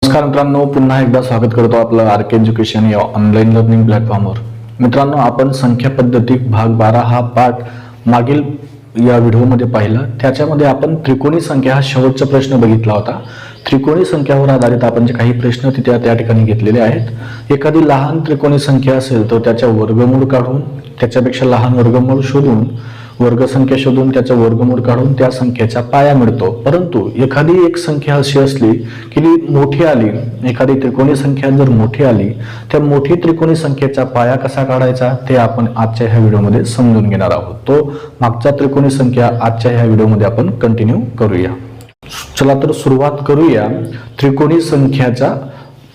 नमस्कार मित्रांनो, पुन्हा एकदा स्वागत करतो आपलं आरके एज्युकेशन या ऑनलाईन लर्निंग प्लॅटफॉर्मवर. मित्रांनो, आपण संख्या पद्धती भाग 12 हा पाठ मागील या व्हिडिओमध्ये पाहिला. त्याच्यामध्ये आपण त्रिकोणी संख्या हा शेवटचा प्रश्न बघितला होता. त्रिकोणी संख्यावर आधारित आपण जे काही प्रश्न त्या ठिकाणी घेतलेले आहेत. एखादी लहान त्रिकोणी संख्या असेल तर त्याच्या वर्गमूळ काढून, त्याच्यापेक्षा लहान वर्गमूळ शोधून, वर्गसंख्या शोधून त्याचा वर्गमूळ काढून त्या संख्येचा पाया मिळतो. परंतु एखादी एक संख्या अशी असली की ती मोठी आली, एखादी त्रिकोणी संख्या जर मोठी आली, त्या मोठी त्रिकोणी संख्येचा पाया कसा काढायचा ते आपण आजच्या ह्या व्हिडिओमध्ये समजून घेणार आहोत. तो मागचा त्रिकोणी संख्या आजच्या ह्या व्हिडिओमध्ये आपण कंटिन्यू करूया. चला तर सुरुवात करूया. त्रिकोणी संख्याचा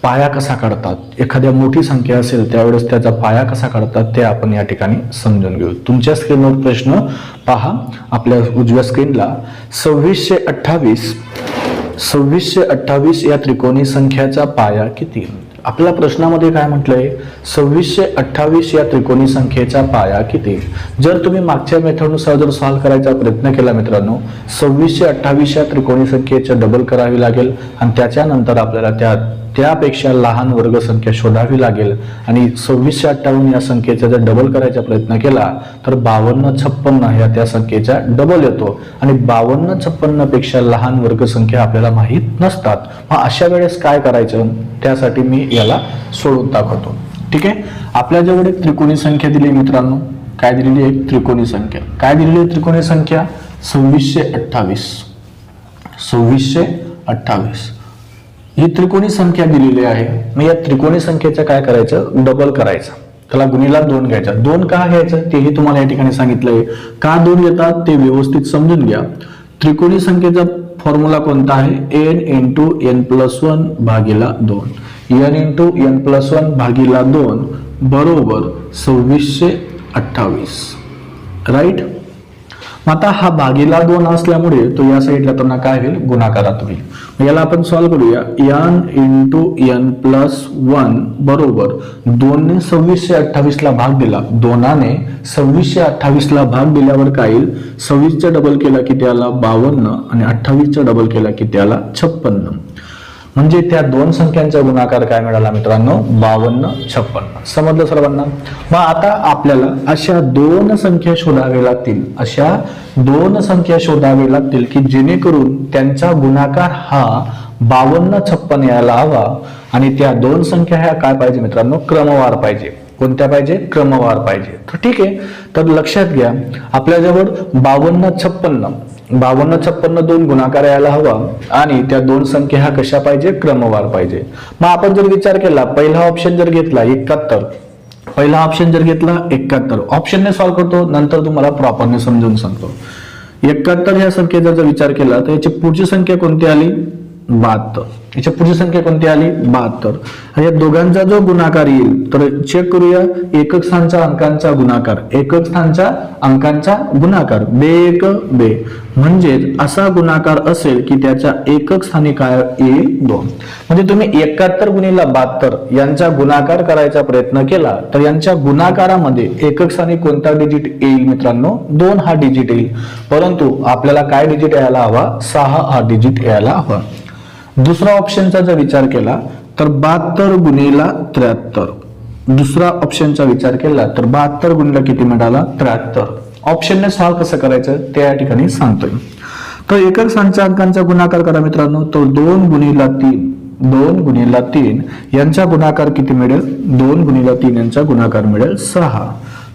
पाया कसा काढतात, एखाद्या मोठी संख्या असेल त्यावेळेस त्याचा पाया कसा काढतात ते आपण या ठिकाणी समजून घेऊ. तुमच्या स्क्रीनवर प्रश्न पहा. आपल्या उजव्या स्क्रीनला 2628 या त्रिकोणी संख्याचा पाया किती. आपल्या प्रश्नामध्ये काय म्हटलंय, 2628 या त्रिकोणी संख्येचा पाया किती. जर तुम्ही मागच्या मेथडनुसार जर सॉल्व्ह करायचा प्रयत्न केला मित्रांनो, 2628 या त्रिकोणी संख्येचा डबल करावी लागेल आणि त्याच्यानंतर आपल्याला त्यापेक्षा लहान वर्गसंख्या शोधावी लागेल. आणि 2658 या संख्येचा जर डबल करायचा प्रयत्न केला तर 5256 ह्या त्या संख्येचा डबल येतो आणि 5256 पेक्षा लहान वर्गसंख्या आपल्याला माहीत नसतात. मग अशा वेळेस काय करायचं त्यासाठी मी याला सोडून दाखवतो. ठीक आहे. आपल्याजवळ एक त्रिकोणी संख्या दिली मित्रांनो. काय दिलेली आहे? त्रिकोणी संख्या. काय दिलेली आहे त्रिकोणी संख्या? 2628 ही त्रिकोणी संख्या दिलेली आहे. मग या त्रिकोणी संख्येचं काय करायचं? डबल करायचं. त्याला गुणीला 2 घ्यायचा. 2 का घ्यायचं तेही तुम्हाला या ठिकाणी सांगितलंय. का 2 घेतात ते व्यवस्थित समजून घ्या. त्रिकोणी संख्येचा फॉर्म्युला कोणता आहे? n × n+1 भागिला 2. n × n+1 भागिला 2 बरोबर 2628. राईट. आता हा भागिला 2 असल्यामुळे तो या साईडला त्यांना काय होईल? गुणाकारात होईल. याला आपण सॉल्व्ह करूया. n × n+1 बरोबर 2 ने 2628 ला भाग दिला. 2 ने 2628 ला भाग दिल्यावर काय येईल? 26 चा डबल केला की त्याला 52 आणि 28 चा डबल केला की त्याला 56. म्हणजे त्या दोन संख्यांचा गुणाकार काय मिळाला मित्रांनो? 5256. समजलं सर्वांना? मग आता आपल्याला अशा दोन संख्या शोधाव्या लागतील की जेणेकरून त्यांचा गुणाकार हा 5256 यायला हवा. आणि त्या दोन संख्या ह्या काय पाहिजे मित्रांनो? क्रमवार पाहिजे. कोणत्या पाहिजे? क्रमवार पाहिजे. तर ठीक आहे. तर लक्षात घ्या, आपल्याजवळ 5256 दोन गुणाकार यायला हवा आणि त्या दोन संख्या ह्या कशा पाहिजे? क्रमवार पाहिजे. मग आपण जर विचार केला, पहिला ऑप्शन जर घेतला 71 ऑप्शनने सॉल्व्ह करतो, नंतर तुम्हाला प्रॉपरने समजून सांगतो. 71 ह्या संख्येचा जर विचार केला तर याची पुढची संख्या कोणती आली? 72. याच्या पुढची संख्या कोणती आली? 72. आणि या दोघांचा जो गुणाकार येईल तर चेक करूया. एकक स्थानचा अंकांचा गुणाकार 2 2 म्हणजे असा गुणाकार असेल की त्याच्या एकक स्थानी काय येईल? 2. म्हणजे तुम्ही 71 गुणिले 72 यांचा गुणाकार करायचा प्रयत्न केला तर यांच्या गुणाकारामध्ये एकक स्थानी कोणता डिजिट येईल मित्रांनो? 2 हा डिजिट येईल. परंतु आपल्याला काय डिजिट यायला हवा? 6 हा डिजिट यायला हवा. दुसरा ऑप्शनचा जर विचार केला तर 72 गुणिले 73. दुसरा ऑप्शनचा विचार केला तर 72 गुणिले किती मिळाला? 73. ऑप्शनने सॉल्व्ह कसं करायचं ते या ठिकाणी सांगतोय. तर एकक स्थानच्या अंकांचा गुणाकार करा मित्रांनो. तो 2 गुणिले 3 यांचा गुणाकार किती मिळेल? 2 गुणिले 3 यांचा गुणाकार मिळेल 6.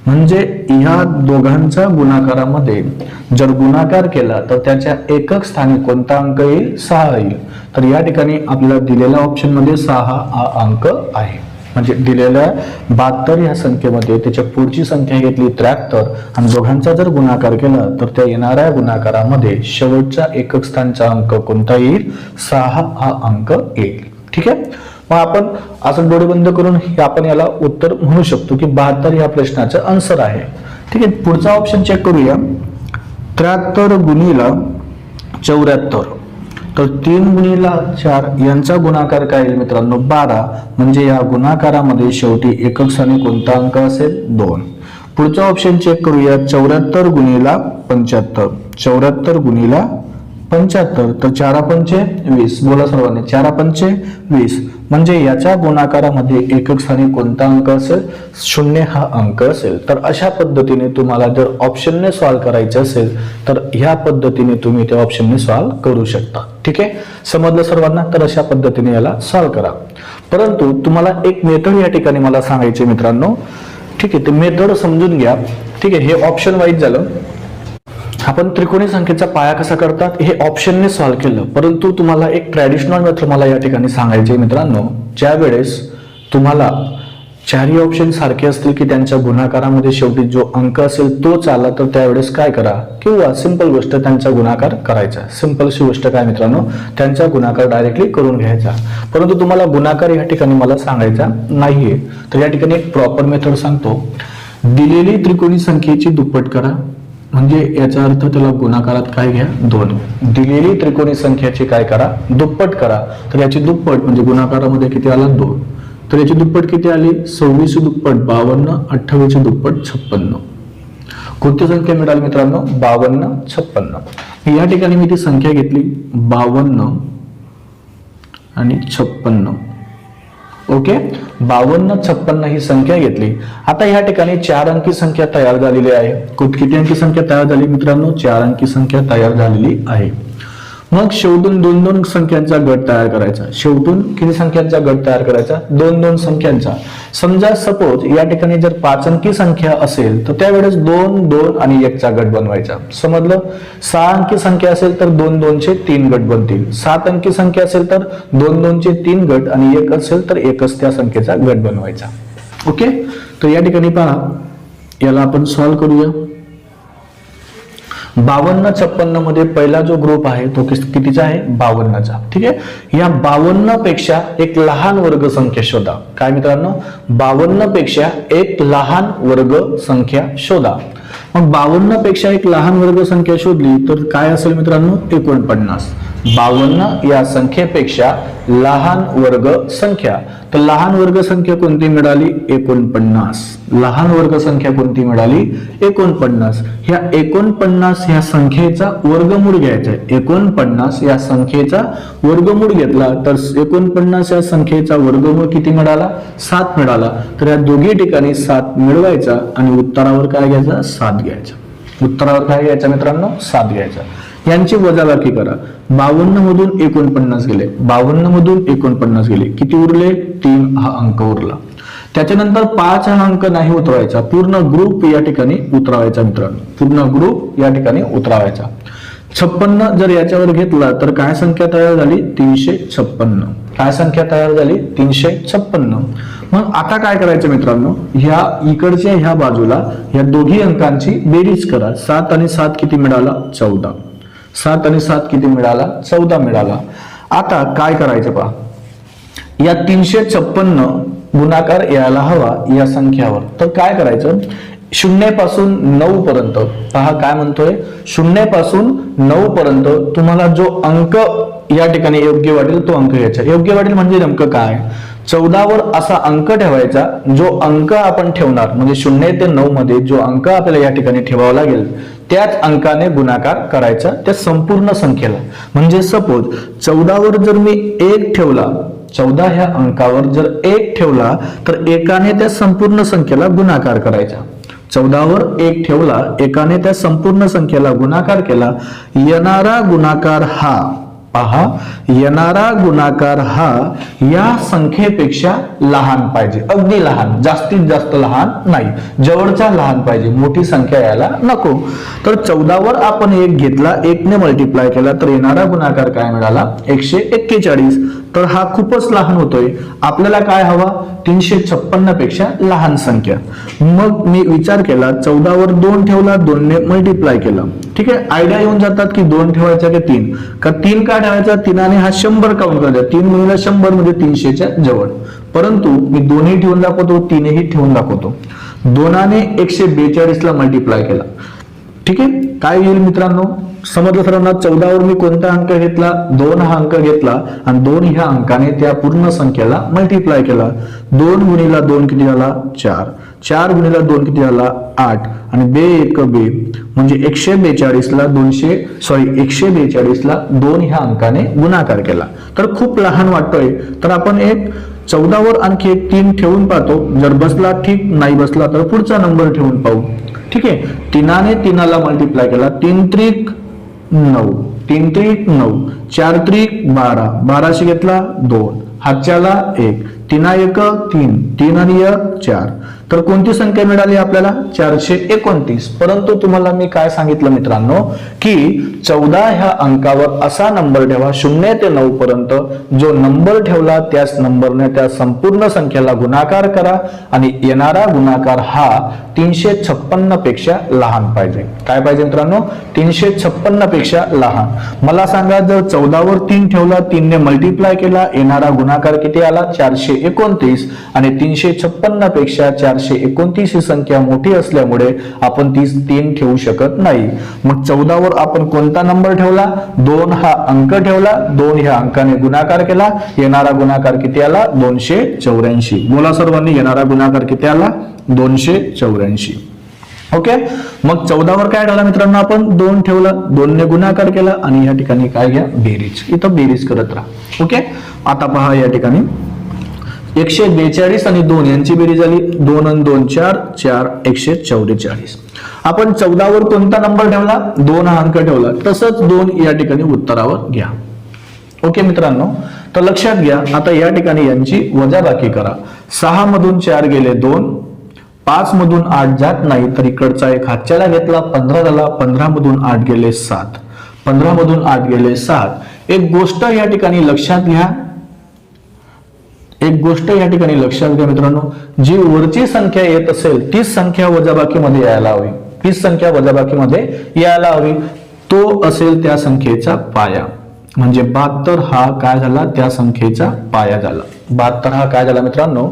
म्हणजे ह्या दोघांच्या गुणाकारामध्ये जर गुणाकार केला तर त्याच्या एकक स्थानी कोणता अंक येईल? 6 येईल. तर या ठिकाणी आपल्याला दिलेल्या ऑप्शन मध्ये 6 हा अंक आहे. म्हणजे दिलेल्या 72 या संख्येमध्ये त्याच्या पुढची संख्या घेतली 73 आणि दोघांचा जर गुणाकार केला तर त्या येणाऱ्या गुणाकारामध्ये शेवटचा एकक स्थानचा अंक कोणता येईल? 6 हा अंक येईल. ठीक आहे. मग आपण असं डोळे बंद करून आपण याला उत्तर म्हणू शकतो की 72 या प्रश्नाचं आन्सर आहे. ठीक आहे. पुढचा ऑप्शन चेक करूया. 73 गुणिले 74. तर 3 गुणिले 4 यांचा गुणाकार काय येईल मित्रांनो? 12. म्हणजे या गुणाकारामध्ये शेवटी एकक स्थानी कोणता अंक असेल? 2. पुढचा ऑप्शन चेक करूया. 74 गुणिले 75. 74 गुणिले 75, तर 4 पंचे 20. बोला सर्वांनी, 4 पंचे 20. म्हणजे याच्या गुणाकारामध्ये एकक स्थानी कोणता अंक असेल? 0 हा अंक असेल. तर अशा पद्धतीने तुम्हाला जर ऑप्शनने सॉल्व्ह करायचे असेल तर ह्या पद्धतीने तुम्ही त्या ऑप्शनने सॉल्व्ह करू शकता. ठीक आहे, समजलं सर्वांना? तर अशा पद्धतीने याला सॉल्व्ह करा. परंतु तुम्हाला एक मेथड या ठिकाणी मला सांगायचे मित्रांनो. ठीक आहे, ते मेथड समजून घ्या. ठीक आहे, हे ऑप्शन वाईज झालं. आपण त्रिकोणी संख्येचा पाया कसा करतात हे ऑप्शनने सॉल्व्ह केलं. परंतु तुम्हाला एक ट्रॅडिशनल मेथड मला या ठिकाणी सांगायचे मित्रांनो. ज्या वेळेस तुम्हाला चारही ऑप्शन सारखे असतील की त्यांच्या गुणाकारामध्ये शेवटी जो अंक असेल तोच आला, तर त्यावेळेस काय करा, किंवा सिंपल गोष्ट त्यांचा गुणाकार करायचा. सिंपलशी गोष्ट काय मित्रांनो, त्यांचा गुणाकार डायरेक्टली करून घ्यायचा. परंतु तुम्हाला गुणाकार या ठिकाणी मला सांगायचा नाहीये, तर या ठिकाणी एक प्रॉपर मेथड सांगतो. दिलेली त्रिकोणी संख्येची दुप्पट करा, म्हणजे याचा अर्थ त्याला गुणाकारात काय घ्या, 2. दिलेली त्रिकोणी संख्येची काय करा, दुप्पट करा. तर याची दुप्पट म्हणजे गुणाकारामध्ये किती आला, 2. तर याची दुप्पट किती आली, 26 ची दुप्पट 52, 28 ची दुप्पट 56. कोणती संख्या मिळाली मित्रांनो, 52, 56. या ठिकाणी मी ती संख्या घेतली 52 आणि 56. ओके, 52, 56 ही संख्या घेतली. आता या ठिकाणी 4 अंकी संख्या तयार झालेली आहे. किती अंकी संख्या तयार झाली मित्रांनो, 4 अंकी संख्या तयार झालेली आहे. मग शेवटून 2-2 संख्यांचा गट तयार करायचा. शेवटून किती संख्यांचा गट तयार करायचा, 2-2 संख्यांचा. समजा सपोज या ठिकाणी जर 5 अंकी संख्या असेल तर त्यावेळेस 2, 2 आणि 1 चा गट बनवायचा. समजलं? 6 अंकी संख्या असेल तर 2, 2 चे 3 गट बनतील. 7 अंकी संख्या असेल तर 2, 2 चे 3 गट आणि 1 असेल तर एकच त्या संख्येचा गट बनवायचा. ओके, तर या ठिकाणी पहा, याला आपण सॉल्व्ह करूया. 52, 56 मध्ये पहिला जो ग्रुप आहे तो कितीचा आहे, 52चा. ठीक आहे, या 52 पेक्षा एक लहान वर्ग संख्या शोधा. काय मित्रांनो, 52 पेक्षा एक लहान वर्ग संख्या शोधा. मग 52 पेक्षा एक लहान वर्ग संख्या शोधली तर काय असेल मित्रांनो, 49. 52 या संख्येपेक्षा लहान वर्ग संख्या. तर लहान वर्ग संख्या कोणती मिळाली, 49. लहान वर्ग संख्या कोणती मिळाली, 49. ह्या 49 ह्या संख्येचा वर्गमूळ घ्यायचा आहे. 49 या संख्येचा वर्गमूळ घेतला तर 49 या संख्येचा वर्गमूळ किती मिळाला, 7 मिळाला. तर या दोघी ठिकाणी 7 मिळवायचा आणि उत्तरावर काय घ्यायचा, 7 घ्यायचा. उत्तरावर काय घ्यायचं मित्रांनो, 7 घ्यायचा. यांची वजाबाकी करा. 52 मधून 49 गेले, 52 मधून 49 गेले, किती उरले, 3 हा अंक उरला. त्याच्यानंतर 5 हा अंक नाही उतरवायचा, पूर्ण ग्रुप या ठिकाणी उतरवायचा मित्रांनो. पूर्ण ग्रुप या ठिकाणी उतरवायचा. 56 जर याच्यावर घेतला तर काय संख्या तयार झाली, 356. काय संख्या तयार झाली, 356. मग आता काय करायचं मित्रांनो, ह्या इकडच्या ह्या बाजूला या दोघी अंकांची बेरीज करा. 7 आणि 7 किती मिळाला, 14. 7 आणि 7 किती मिळाला, 14 मिळाला. आता काय करायचं पहा, या 356 गुणाकार यायला हवा या संख्यावर. तर काय करायचं, 0 पासून 9 पर्यंत पहा काय म्हणतोय, 0 पासून 9 पर्यंत तुम्हाला जो अंक या ठिकाणी योग्य वाटेल तो अंक घ्यायचा. योग्य वाटेल म्हणजे नेमकं काय, 14 वर असा अंक ठेवायचा जो अंक आपण ठेवणार, म्हणजे 0 ते 9 मध्ये जो अंक आपल्याला या ठिकाणी ठेवावा लागेल त्याच अंकाने गुणाकार करायचा त्या संपूर्ण संख्येला. म्हणजे सपोज 14 वर जर मी 1 ठेवला, 14 ह्या अंकावर जर 1 ठेवला तर एकाने त्या संपूर्ण संख्येला गुणाकार करायचा. 14 वर 1 ठेवला, एकाने त्या संपूर्ण संख्येला गुणाकार केला. येणारा गुणाकार हा पहा, येणारा गुणाकार हा या संख्येपेक्षा लहान पाहिजे. अगदी लहान, जास्तीत जास्त लहान नाही, जवळचा लहान पाहिजे, मोठी संख्या यायला नको. तर 14 वर आपण 1 घेतला, 1 ने मल्टिप्लाय केला तर येणारा गुणाकार काय मिळाला, 141. तर हा खूपच लहान होतोय. आपल्याला काय हवा, 356 पेक्षा लहान संख्या. मग मी विचार केला, 14 वर 2 ठेवला, 2 ने मल्टिप्लाय केलं. ठीक आहे, आयडिया येऊन जातात की 2 ठेवायचा की 3 का, 3 का ठेवायचा, 3 ने हा 100 काउंट करायचा. 3 गुणिले 100 म्हणजे 300च्या जवळ. परंतु मी 2ही ठेवून दाखवतो, 3ही ठेवून दाखवतो. 2 ने 142 ला मल्टिप्लाय केला. ठीक आहे, काय येईल मित्रांनो, समजलं सर्वांना? 14 वर मी कोणता अंक घेतला? 2 हा अंक घेतला आणि 2 ह्या अंकाने त्या पूर्ण संख्येला मल्टिप्लाय केला. 2 गुणिला 2 किती झाला? 4. 4 गुणिला 2 किती झाला? 8. आणि बे एक बे म्हणजे 142 ला 142 ला 2 ह्या अंकाने गुणाकार केला. तर खूप लहान वाटतोय, तर आपण एक 14 वर आणखी एक 3 ठेवून पाहतो. जर बसला ठीक, नाही बसला तर पुढचा नंबर ठेवून पाहू. ठीक आहे, 3ने 3ला मल्टिप्लाय केला. 3 त्रिक 9, 3 त्रिक 9, 4 त्रिक 12, 12 घेतला 2, हातच्याला 1, 3 1 3, 3 आणि 1 4. तर कोणती संख्या मिळाली आपल्याला? 429. परंतु तुम्हाला मी काय सांगितलं मित्रांनो, की 14 ह्या अंकावर असा नंबर ठेवा 0 ते 9 पर्यंत. जो नंबर ठेवला त्याच नंबरने त्या संपूर्ण संख्येला गुणाकार करा आणि येणारा गुणाकार हा 356 पेक्षा लहान पाहिजे. काय पाहिजे मित्रांनो? 356 पेक्षा लहान. मला सांगा, जर 14 वर 3 ठेवला, 3 ने मल्टिप्लाय केला, येणारा गुणाकार किती आला? 429. आणि 356 पेक्षा 429 ही संख्या मोठी असल्यामुळे आपण ती 3 ठेवू शकत नाही. मग 14 वर आपण कोणता नंबर ठेवला? 2 हा अंक ठेवला. 2 ह्या अंकाने गुणाकार केला, येणारा गुणाकार किती आला? 284. बोला सर्वांनी, येणारा गुणाकार किती आला? 284. ओके, मग 14 वर काय ठेवला मित्रांनो? आपण 2 ठेवला, 2 ने गुणाकार केला आणि या ठिकाणी काय घ्या? बेरीज. इथं बेरीज करत राहा. ओके, आता पहा या ठिकाणी 142 आणि 2 यांची बेरीज झाली. 2 आणि 2 4, 4 144. आपण 14 वर कोणता नंबर ठेवला? 2 हा अंक ठेवला. तसंच 2 या ठिकाणी उत्तरावर घ्या. ओके मित्रांनो, तर लक्षात घ्या, आता या ठिकाणी यांची वजाबाकी करा. 6 मधून 4 गेले 2, 5 मधून 8 जात नाही, तर इकडचा एक हातच्याला घेतला, 15 झाला. 15 मधून 8 गेले 7, 15 मधून 8 गेले 7. एक गोष्ट या ठिकाणी लक्षात घ्या, मित्रांनो, जी वरची संख्या येत असेल तीच संख्या वजाबाकीमध्ये यायला हवी. तीच संख्या वजाबाकीमध्ये यायला हवी. तो असेल त्या संख्येचा पाया. म्हणजे 72 हा काय झाला? त्या संख्येचा पाया झाला. 72 हा काय झाला मित्रांनो?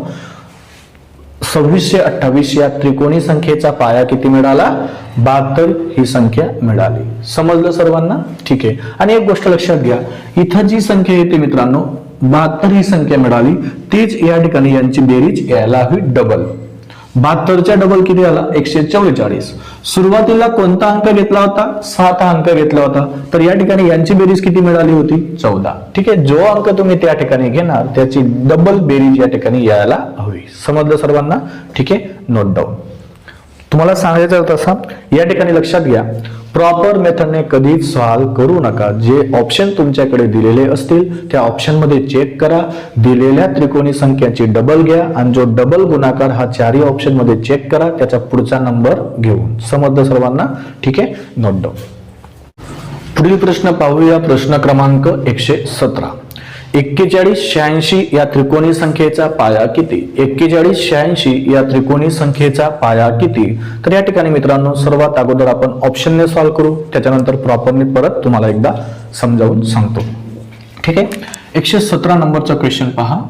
2628 या त्रिकोणी संख्येचा पाया किती मिळाला? 72 ही संख्या मिळाली. समजलं सर्वांना? ठीक आहे. आणि एक गोष्ट लक्षात घ्या, इथं जी संख्या येते मित्रांनो 72 ही संख्या मिळाली, तीच या ठिकाणी यांची बेरीज यायला हवी डबल. 72च्या डबल किती आला? 144. सुरुवातीला कोणता अंक घेतला होता? 7 हा अंक घेतला होता. तर या ठिकाणी यांची बेरीज किती मिळाली होती? 14. ठीक आहे, जो अंक तुम्ही त्या ठिकाणी घेणार त्याची डबल बेरीज या ठिकाणी यायला हवी. समजलं सर्वांना? ठीक आहे, नोट डाऊन. तुम्हाला सांगायचं तसा या ठिकाणी लक्षात घ्या, प्रॉपर मेथडने कधीच सॉल्व्ह करू नका. जे ऑप्शन तुमच्याकडे दिलेले असतील त्या ऑप्शन मध्ये चेक करा. दिलेल्या त्रिकोणी संख्याची डबल घ्या आणि जो डबल गुणाकार हा चारही ऑप्शन मध्ये चेक करा, त्याचा पुढचा नंबर घेऊन. समजलं सर्वांना? ठीक आहे, नोट डाऊन. पुढील प्रश्न पाहूया. प्रश्न क्रमांक 117. 4186 या त्रिकोणी संख्येचा पाया किती? 4186 या त्रिकोणी संख्येचा पाया किती? तर या ठिकाणी मित्रांनो सर्वात अगोदर आपण ऑप्शनने सॉल्व्ह करू, त्याच्यानंतर प्रॉपरली परत तुम्हाला एकदा समजावून सांगतो. ठीक आहे, 117 नंबरचा क्वेश्चन पहा.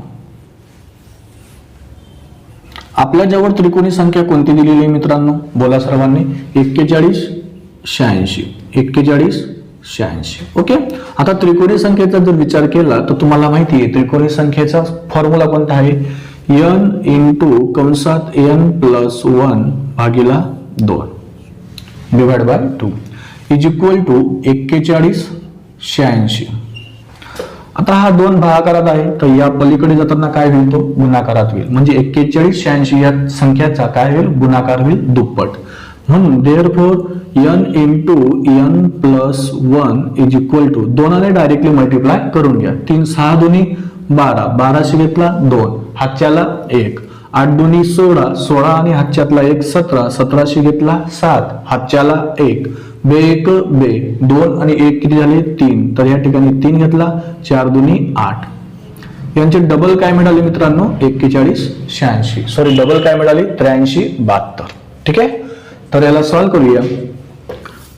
आपल्याजवळ त्रिकोणी संख्या कोणती दिलेली आहे मित्रांनो? बोला सर्वांनी. 4186. 4186. ओके, आता त्रिकोणी संख्येचा जर विचार केला तर तुम्हाला माहिती आहे त्रिकोणी संख्येचा फॉर्म्युला कोणता आहे? n इंटू कंसात n प्लस 1 भागिला 2 divide by 2 is equal to 4186. आता हा 2 भागाकारात आहे, तर या पलीकडे जाताना काय होईल? तो गुणाकारात होईल. म्हणजे 4186 या संख्याचा काय होईल? गुणाकार होईल दुप्पट. म्हणून therefore n into n plus 1 is equal to 2 ने डायरेक्टली मल्टिप्लाय करून घ्या. 3 6 दुनी 12, 12 घेतला 2, हातच्याला 1, 8 दुनी 16, 16 आणि हातच्यातला 1 17, 17 घेतला 7, हातच्याला 1, बे 1 बे 2 आणि 1 किती झाले? 3. तर या ठिकाणी 3 घेतला, 4 दुनी 8. यांची डबल काय मिळाली मित्रांनो? 4186. सॉरी, डबल काय मिळाली? 8372. ठीक आहे, तर याला सॉल्व्ह करूया.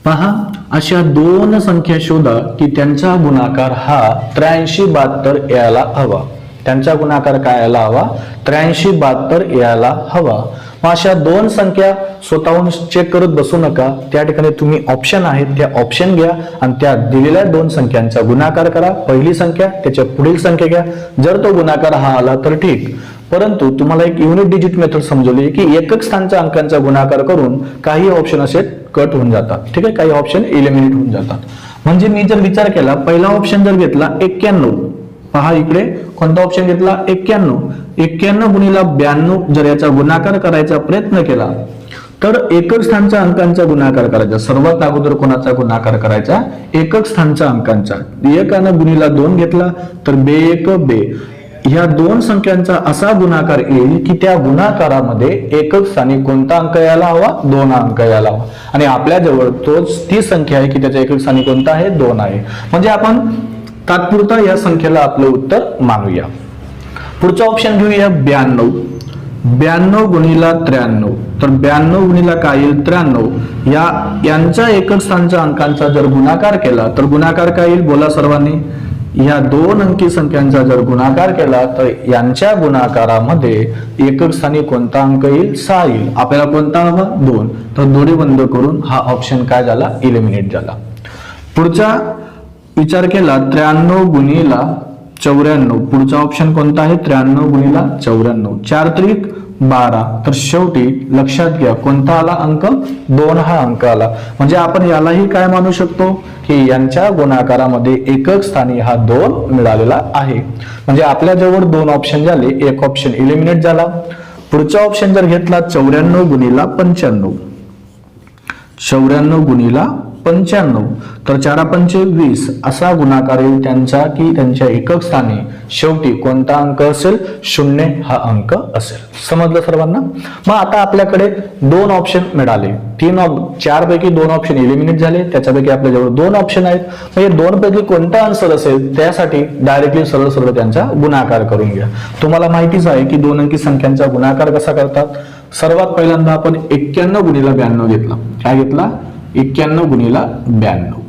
पहा, अशा दोन संख्या शोधा की त्यांचा गुणाकार हा 8372 यायला हवा. त्यांचा गुणाकार काय यायला हवा, 8372 यायला हवा. मग अशा दोन संख्या स्वतःहून चेक करत बसू नका. त्या ठिकाणी तुम्ही ऑप्शन आहेत त्या ऑप्शन घ्या आणि त्या दिलेल्या दोन संख्यांचा गुणाकार करा. पहिली संख्या त्याच्या पुढील संख्या घ्या. जर तो गुणाकार हा आला तर ठीक, परंतु तुम्हाला एक युनिट डिजिट मेथड समजवली की एकक स्थानच्या अंकांचा गुणाकार करून काही ऑप्शन असे कट होऊन जातात. ठीक आहे, काही ऑप्शन एलिमिनेट होऊन जातात. म्हणजे मी जर विचार केला, पहिला ऑप्शन जर घेतला 91, पहा इकडे कोणता ऑप्शन घेतला 91, 91 गुणिला 92 जर याचा गुणाकार करायचा प्रयत्न केला तर एकक स्थानच्या अंकांचा गुणाकार करायचा. सर्वात अगोदर कोणाचा गुणाकार करायचा, एकक स्थानच्या अंकांचा. 1 गुणिला 2 घेतला तर बे बे, ह्या दोन संख्यांचा असा गुणाकार येईल की त्या गुणाकारामध्ये एकक स्थानी कोणता अंक यायला हवा, 2 अंक यायला हवा. आणि आपल्या जवळ तोच ती संख्या आहे की त्याच्या एकक स्थानी कोणता आहे, 2 आहे. म्हणजे आपण तात्पुरता या संख्येला आपलं उत्तर मानूया. पुढचा ऑप्शन घेऊया 92, 92 गुणिला 93, तर 92 गुणिला काय येईल 93, यांच्या एकक स्थानच्या अंकांचा जर गुणाकार केला तर गुणाकार काय येईल, बोला सर्वांनी. या दोन अंकी संख्यांचा जर गुणाकार केला तर यांच्या गुणाकारामध्ये एकक स्थानी कोणता अंक येईल, 6 येईल. आपल्याला कोणता हवा, 2, तर दोन्ही बंद करून हा ऑप्शन काय झाला, इलिमिनेट झाला. पुढचा विचार केला 93 गुणिला 94, पुढचा ऑप्शन कोणता आहे 93 गुणिला 94, 4 त्रिक 12, तर शेवटी लक्षात घ्या कोणता आला अंक, 2 हा अंक आला. म्हणजे आपण यालाही काय मानू शकतो की यांच्या गुणाकारामध्ये एकक स्थानी हा 2 मिळालेला आहे. म्हणजे आपल्या जवळ 2 ऑप्शन झाले, एक ऑप्शन इलिमिनेट झाला. पुढचा ऑप्शन जर घेतला 94 गुणिला 95, 94 गुणिला 95, तर 4 पंचे 20 असा गुणाकार येईल त्यांचा की त्यांच्या एकक स्थानी शेवटी कोणता अंक असेल, 0 हा अंक असेल. समजलं सर्वांना. मग आता आपल्याकडे 2 ऑप्शन मिळाले, 4 पैकी 2 ऑप्शन इलिमिनेट झाले, त्याच्यापैकी आपल्या जवळ 2 ऑप्शन आहेत. मग हे 2 पैकी कोणता आन्सर असेल त्यासाठी डायरेक्टली सरळ सरळ त्यांचा गुणाकार करून घ्या. तुम्हाला माहितीच आहे की 2 अंकी संख्यांचा गुणाकार कसा करतात. सर्वात पहिल्यांदा आपण 91 गुणिला 92 घेतला. काय घेतला, 91 गुणिला 92,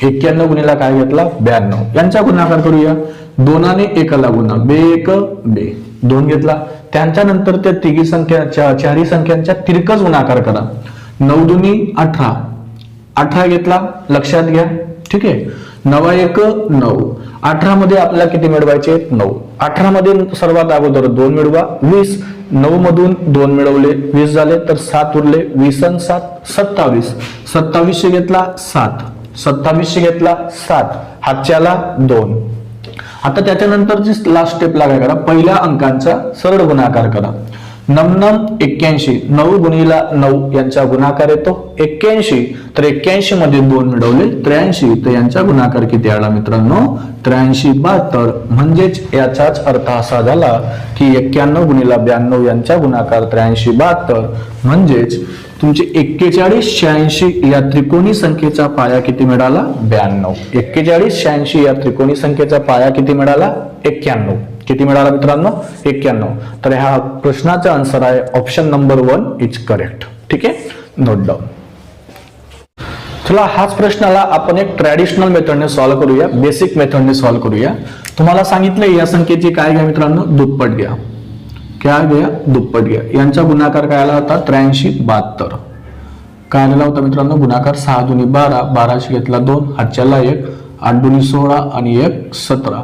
91 गुणिला काय घेतला 92, यांचा गुणाकार करूया. 2 ने 1 गुणा, बे बे, 2 घेतला. त्यांच्यानंतर त्या तिघी संख्या चारही संख्यांच्या तिरकस गुणाकार करा. 9 दुनी 18, 18 घेतला, लक्षात घ्या. ठीक आहे, 9 1 9, 18 मध्ये आपल्याला किती मिळवायचे 9, 18 मध्ये सर्वात अगोदर 2 मिळवा, 20, 9 मधून 2 मिळवले 20 झाले, तर 7 उरले, 20 आणि 7 27, 27 घेतला 7, 27 घेतला 7, हातच्याला 2. आता त्याच्यानंतरची लास्ट स्टेपला काय करा, पहिल्या अंकांचा सरळ गुणाकार करा. 9 81, 9 गुणिला 9 यांचा गुणाकार येतो 81, तर 81 मध्ये 2 मिळवले 83, तर यांचा गुणाकार किती आला मित्रांनो 83 72. म्हणजेच याचाच अर्थ असा झाला की 91 गुणिला 92 यांचा गुणाकार 83 72. म्हणजेच तुमचे 41 86 या त्रिकोणी संख्येचा पाया किती मिळाला 92. 41 86 या त्रिकोणी संख्येचा पाया किती मिळाला 91. किती मिळाला मित्रांनो 91. तर ह्या प्रश्नाचा आन्सर आहे ऑप्शन नंबर 1 इज करेक्ट. ठीक आहे, नोट डाऊन. चला हाच प्रश्नाला आपण एक ट्रॅडिशनल मेथडने सॉल्व्ह करूया, बेसिक मेथडने सॉल्व्ह करूया. तुम्हाला सांगितलंय या संख्येची काय घ्या मित्रांनो, दुप्पट घ्या. काय घ्या, दुप्पट घ्या. यांचा गुणाकार काय आला होता 83 72. काय आलेला होता मित्रांनो गुणाकार 6 दुनी 12, 12 घेतला 2, हातच्याला 1, 8 दुनी 16 आणि 1 17.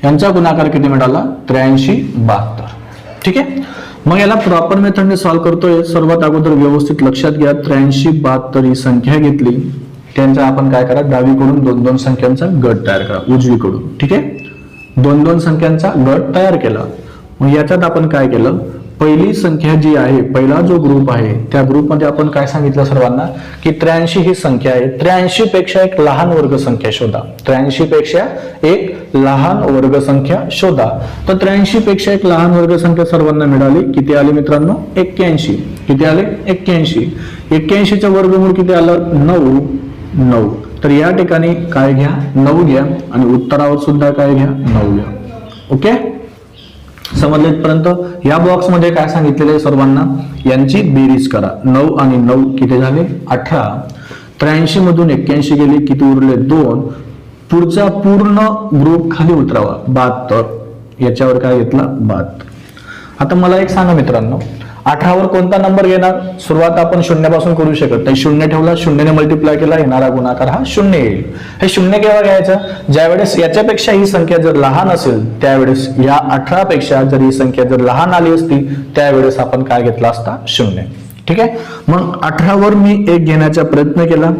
यांचा गुणाकार किती मिळाला 83 72. ठीक आहे, मग याला प्रॉपर मेथडने सॉल्व्ह करतोय. सर्वात अगोदर व्यवस्थित लक्षात घ्या 83 72 ही संख्या घेतली, त्यांचा आपण काय करा डावीकडून 2-2 संख्यांचा गट तयार करा उजवीकडून. ठीक आहे, 2-2 संख्यांचा गट तयार केला. मग याच्यात आपण काय केलं, पहिली संख्या जी आहे, पहिला जो ग्रुप आहे त्या ग्रुपमध्ये आपण काय सांगितलं सर्वांना की 83 ही संख्या आहे. 83 पेक्षा एक लहान वर्ग संख्या शोधा. 83 पेक्षा एक लहान वर्ग संख्या शोधा. तर 83 पेक्षा एक लहान वर्ग संख्या सर्वांना मिळाली. किती आली मित्रांनो 81. किती आले 81. 81 चं वर्गमूळ किती आलं 9. 9. तर या ठिकाणी काय घ्या 9 घ्या आणि उत्तरावर सुद्धा काय घ्या 9 घ्या. ओके, समजले पर्यंत. या बॉक्स मध्ये काय सांगितलेलं आहे सर्वांना, यांची बेरीज करा. 9 आणि 9 किती झाले 18. 83 मधून 81 गेले, किती उरले 2. पुढचा पूर्ण ग्रुप खाली उतरावा 72. याच्यावर काय घेतला 72. आता मला एक सांगा मित्रांनो, 18 वर कोणता नंबर घेणार? सुरुवात आपण शून्यापासून करू शकत नाही. शून्य ठेवला, शून्याने मल्टिप्लाय केला, येणारा गुणाकार हा शून्य येईल. हे शून्य केव्हा घ्यायचं? ज्यावेळेस याच्यापेक्षा ही संख्या जर लहान असेल त्यावेळेस, या 18 पेक्षा जर ही संख्या जर लहान आली असती त्यावेळेस आपण काय घेतला असता? शून्य. ठीक आहे. मग 18 वर मी 1 घेण्याचा प्रयत्न केला.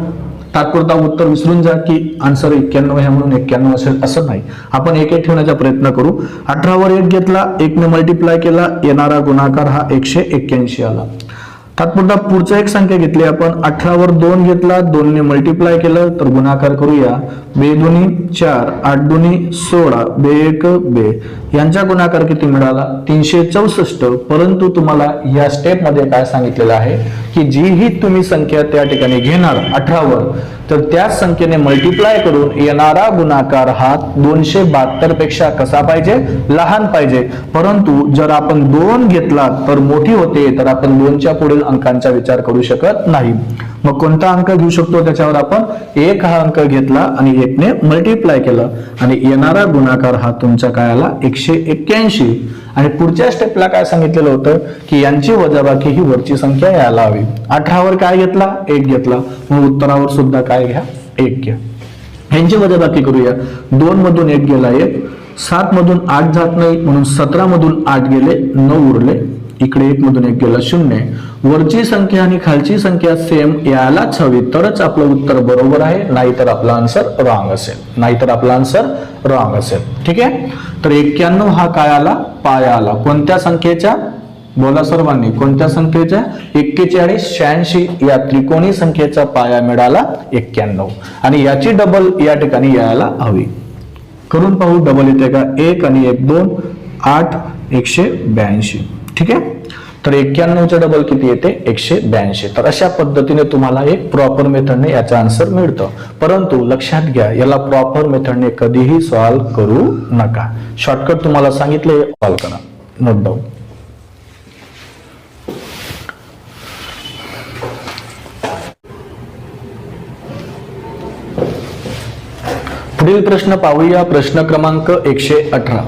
तात्पुरता उत्तर विसरून जा की आन्सर 91 आहे म्हणून 91 असेल असं नाही. आपण 1 ठेवण्याचा प्रयत्न करू. 18 वर 1 घेतला, 1 ने मल्टिप्लाय केला, येणारा गुणाकार हा 181 आला. तात्पुरता पुढचं एक संख्या घेतली आपण. 18 वर 2 घेतला, 2 ने मल्टिप्लाय केलं तर गुणाकार करूया. 2 दुनी 4, 8 दुनी 16, 2 1 2. यांचा गुणाकार किती मिळाला? 364. परंतु तुम्हाला या स्टेप मध्ये काय सांगितलेलं आहे की जीही तुम्ही संख्या त्या ठिकाणी घेणार 18 वर, तर त्याच संख्येने मल्टिप्लाय करून येणारा गुणाकार हा 272 पेक्षा कसा पाहिजे? लहान पाहिजे. परंतु जर आपण 2 घेतला तर मोठी होते, तर आपण 2च्या पुढील अंकांचा विचार करू शकत नाही. मग कोणता अंक घेऊ शकतो? त्याच्यावर आपण 1 हा अंक घेतला आणि 1 ने मल्टिप्लाय केलं आणि येणारा गुणाकार हा तुमचा काय आला? 181. आणि पुढच्या स्टेपला काय सांगितलेलं होतं की यांची वजाबाकी ही वरची संख्या यायला हवी. 18 वर काय घेतला? 1 घेतला. मग उत्तरावर सुद्धा काय घ्या? 1 घ्या. यांची वजाबाकी करूया. 2 मधून 1 गेला 1, 7 मधून 8 जात नाही म्हणून 17 मधून 8 गेले, 9 उरले. इकडे 1 मधून 1 गेला 0. वरची संख्या आणि खालची संख्या सेम यायलाच हवी तरच आपलं उत्तर बरोबर आहे, नाहीतर आपला आन्सर रॉंग असेल. ठीक आहे. तर 91 हा काय आला? पाया आला. कोणत्या संख्येच्या? बोला सर्वांनी, कोणत्या संख्येच्या? 41, 86 या त्रिकोणी संख्येचा पाया मिळाला 91 आणि याची डबल या ठिकाणी यायला हवी. करून पाहू डबल येते का? 1 आणि 1 2, 8, 182. ठीक आहे. तर 91चे डबल किती येते? 182. तर अशा पद्धतीने तुम्हाला एक प्रॉपर मेथडने याचा आन्सर मिळतं. परंतु लक्षात घ्या, याला प्रॉपर मेथडने कधीही सॉल्व्ह करू नका. शॉर्टकट तुम्हाला सांगितले, सॉल्व्ह करा. Note down. पुढील प्रश्न पाहूया. प्रश्न क्रमांक 118.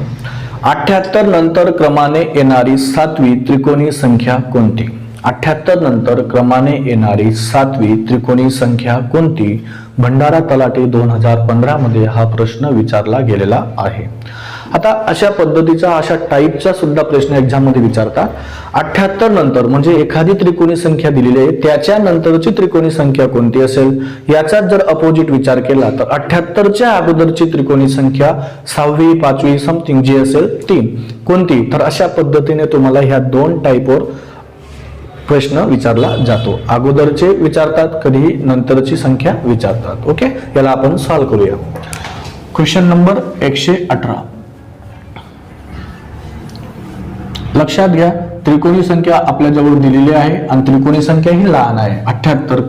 78 नंतर क्रमाने येणारी 7वी त्रिकोणी संख्या कोणती? 78 नंतर क्रमाने येणारी 7वी त्रिकोणी संख्या कोणती? भंडारा तलाठी 2015 मध्ये हा प्रश्न विचारला गेलेला आहे. आता अशा पद्धतीचा, अशा टाईपचा सुद्धा प्रश्न एक्झाम मध्ये विचारतात. 78 नंतर म्हणजे एखादी त्रिकोणी संख्या दिलेली आहे, त्याच्या नंतरची त्रिकोणी संख्या कोणती असेल याचा जर अपोजिट विचार केला तर 78च्या अगोदरची त्रिकोणी संख्या 6वी 5वी समथिंग जी असेल ती कोणती? तर अशा पद्धतीने तुम्हाला ह्या 2 टाईपवर प्रश्न विचारला जातो. अगोदरचे विचारतात, कधीही नंतरची संख्या विचारतात. ओके, याला आपण सॉल्व्ह करूया. Question number 118. लक्षात घ्या, त्रिकोणी संख्या आपल्या जवळ दिलेली आहे आणि त्रिकोणी संख्या ही लहान आहे 78.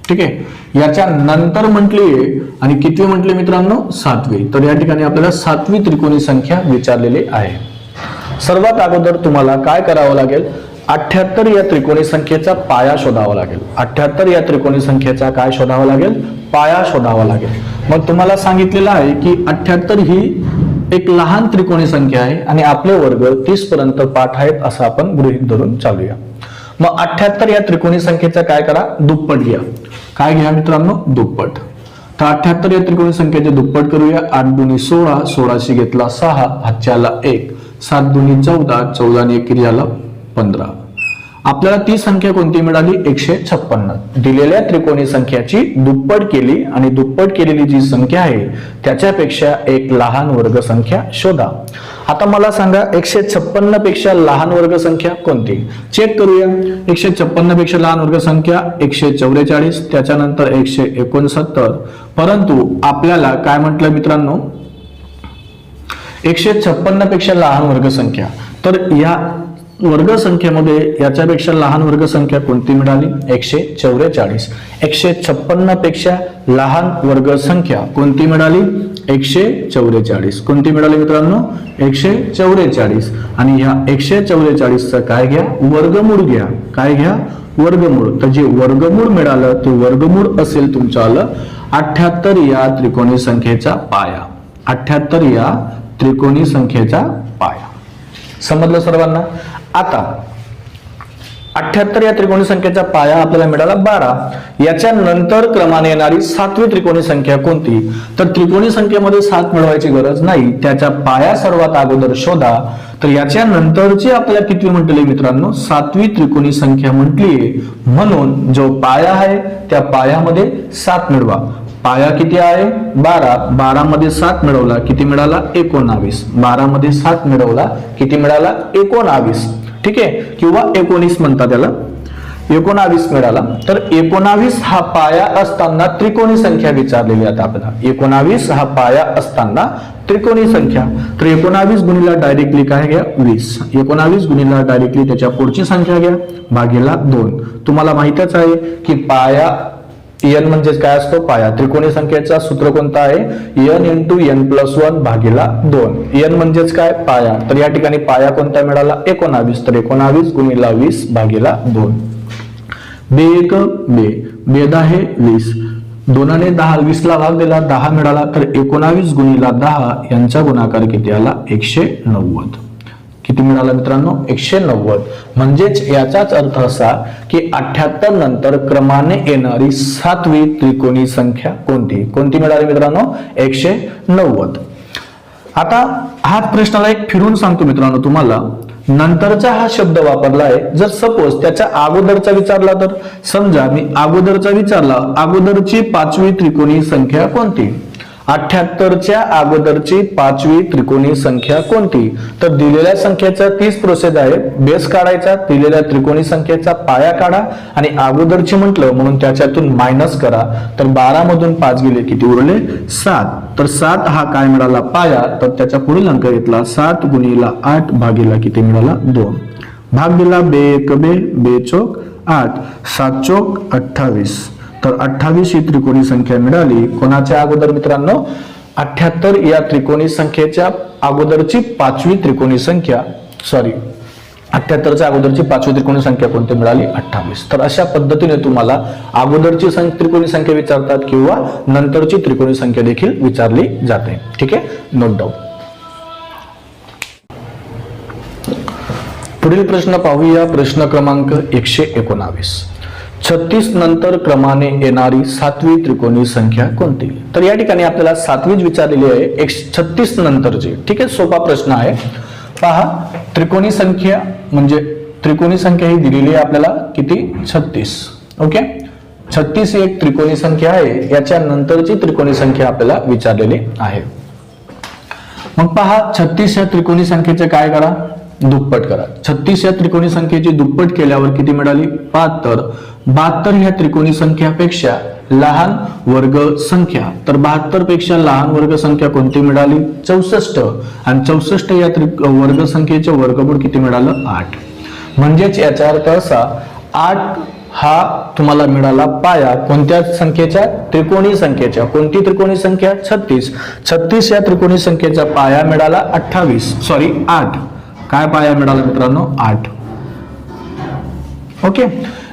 ठीक आहे. याच्या नंतर म्हटली आणि किती म्हटले मित्रांनो? 7वी. तर या ठिकाणी आपल्याला 7वी त्रिकोणी संख्या विचारलेली आहे. सर्वात अगोदर तुम्हाला काय करावं लागेल? 78 या त्रिकोणी संख्येचा पाया शोधावा लागेल. 78 या त्रिकोणी संख्येचा काय शोधावा लागेल? पाया शोधावा लागेल. मग तुम्हाला सांगितलेलं आहे की 78 ही एक लहान त्रिकोणी संख्या आहे आणि आपले वर्ग 30 पर्यंत पाठ आहेत असं आपण गृहीत धरून चालूया. मग 78 या त्रिकोणी संख्येचा काय करा? दुप्पट घ्या. काय घ्या मित्रांनो? दुप्पट. तर 78 या त्रिकोणी संख्येचे दुप्पट करूया. 8 दुनी 16, 16 घेतला 6, हातच्या आला 1, 7 दुनी 14, 14 ने 1 झाला 15. आपल्याला ती संख्या कोणती मिळाली? 156. दिलेल्या त्रिकोणी संख्याची दुप्पट केली आणि दुप्पट केलेली जी संख्या आहे त्याच्यापेक्षा एक लहान वर्ग संख्या शोधा. आता मला सांगा 156 पेक्षा लहान वर्ग संख्या कोणती? चेक करूया. 156 पेक्षा लहान वर्ग संख्या 144, त्याच्यानंतर 169. परंतु आपल्याला काय म्हटलं मित्रांनो? 156 पेक्षा लहान वर्ग संख्या. तर या वर्ग संख्येमध्ये याच्यापेक्षा लहान वर्ग संख्या कोणती मिळाली? 144. 156 पेक्षा लहान वर्ग संख्या कोणती मिळाली? 144. कोणती मिळाली मित्रांनो? 144. आणि ह्या 144चा काय घ्या? वर्गमूळ घ्या. काय घ्या? वर्गमूळ. तर जे वर्गमूळ मिळालं ते वर्गमूळ असेल तुमचं आलं 78 या त्रिकोणी संख्येचा पाया. 78 या त्रिकोणी संख्येचा पाया. समजलं सर्वांना. आता 78 या त्रिकोणी संख्येचा पाया आपल्याला मिळाला 12. याच्या नंतर क्रमाने येणारी 7वी त्रिकोणी संख्या कोणती? तर त्रिकोणी संख्येमध्ये 7 मिळवायची गरज नाही, त्याचा पाया सर्वात अगोदर शोधा. तर याच्या नंतरची आपल्याला कितवी म्हटली मित्रांनो? 7वी त्रिकोणी संख्या म्हटलीये. म्हणून जो पाया आहे त्या पायामध्ये 7 मिळवा. पाया किती आहे? 12. 12 मध्ये 7 मिळवला किती मिळाला? 19. 12 मध्ये 7 मिळवला किती मिळाला? 19. ठीक आहे, किंवा 19 म्हणतात त्याला. 19 मिळाला. तर 19 हा पाया असताना त्रिकोणी संख्या विचारलेली आहे आपल्याला. 19 हा पाया असताना त्रिकोणी संख्या. तर 19 गुणिला डायरेक्टली काय घ्या? 20. 19 गुणिला डायरेक्टली त्याच्या पुढची संख्या घ्या भागीला 2. तुम्हाला माहितच आहे की पाया n म्हणजे काय असतो? पाया. त्रिकोणी संख्येचा सूत्र कोणता आहे? n इंटू n+1 भागीला 2. n म्हणजेच काय? पाया. तर या ठिकाणी पाया कोणता मिळाला? 19. तर 19 गुणिला 20 भागीला 2. बे बेद आहे 20. 2 ने 10 20 ला भाग दिला 10 मिळाला. तर 19 गुणिला 10 यांचा गुणाकार किती आला? 190. किती मिळाला मित्रांनो? 190. म्हणजेच याचाच अर्थ असा की 78 नंतर क्रमाने येणारी 7वी त्रिकोणी संख्या कोणती? कोणती मिळाली मित्रांनो? 190. आता हा प्रश्नाला एक फिरून सांगतो मित्रांनो तुम्हाला. नंतरचा हा शब्द वापरला आहे. जर सपोज त्याच्या अगोदरचा विचारला तर, समजा मी अगोदरचा विचारला, अगोदरची 5वी त्रिकोणी संख्या कोणती? 78च्या अगोदरची 5वी त्रिकोणी संख्या कोणती? तर दिलेल्या संख्येचा 30 प्रोसेस आहे. बेस काढायचा, दिलेल्या त्रिकोणी संख्येचा पाया काढा आणि अगोदरची म्हटलं म्हणून त्याच्यातून मायनस करा. तर 12 मधून 5 गेले किती उरले? 7. तर 7 हा काय मिळाला? पाया. तर त्याचा पुढील अंक घेतला 7 गुणिला 8 भागीला किती मिळाला? 2. भाग दिला बे चोक 8. 7 चोक 28. तर 28 ही त्रिकोणी संख्या मिळाली. कोणाच्या अगोदर मित्रांनो? 78 या त्रिकोणी संख्येच्या अगोदरची 5वी त्रिकोणी संख्या, 78च्या अगोदरची 5वी त्रिकोणी संख्या कोणती मिळाली? 28. तर अशा पद्धतीने तुम्हाला अगोदरची त्रिकोणी संख्या विचारतात किंवा नंतरची त्रिकोणी संख्या देखील विचारली जाते. ठीक आहे, नोट डाऊन. पुढील प्रश्न पाहूया. प्रश्न क्रमांक 119. 36 नंतर क्रमाने येणारी 7वी त्रिकोणी संख्या कोणती? तर या ठिकाणी आपल्याला 7वीच विचारलेली आहे 36 नंतरची. ठीक आहे, सोपा प्रश्न आहे. पहा, त्रिकोणी संख्या म्हणजे त्रिकोणी संख्या ही दिलेली आहे आपल्याला किती? 36. ओके, 36 ही एक त्रिकोणी संख्या आहे. याच्या नंतरची त्रिकोणी संख्या आपल्याला विचारलेली आहे. मग पहा, 36 या त्रिकोणी संख्येचे काय करा? दुप्पट करा. 36 या त्रिकोणी संख्येची दुप्पट केल्यावर किती मिळाली? 72. 72 ह्या त्रिकोणी संख्यापेक्षा लहान वर्ग संख्या. तर 72 पेक्षा लहान वर्ग संख्या कोणती मिळाली? 64. आणि 64 या वर्ग संख्येचे वर्गमूळ किती मिळालं? 8. म्हणजेच याचा अर्थ असा, 8 हा तुम्हाला मिळाला पाया कोणत्या संख्येच्या? त्रिकोणी संख्येच्या. कोणती त्रिकोणी संख्या? 36. 36 या त्रिकोणी संख्येचा पाया मिळाला 8. काय पाया मिळाला मित्रांनो? 8. ओके,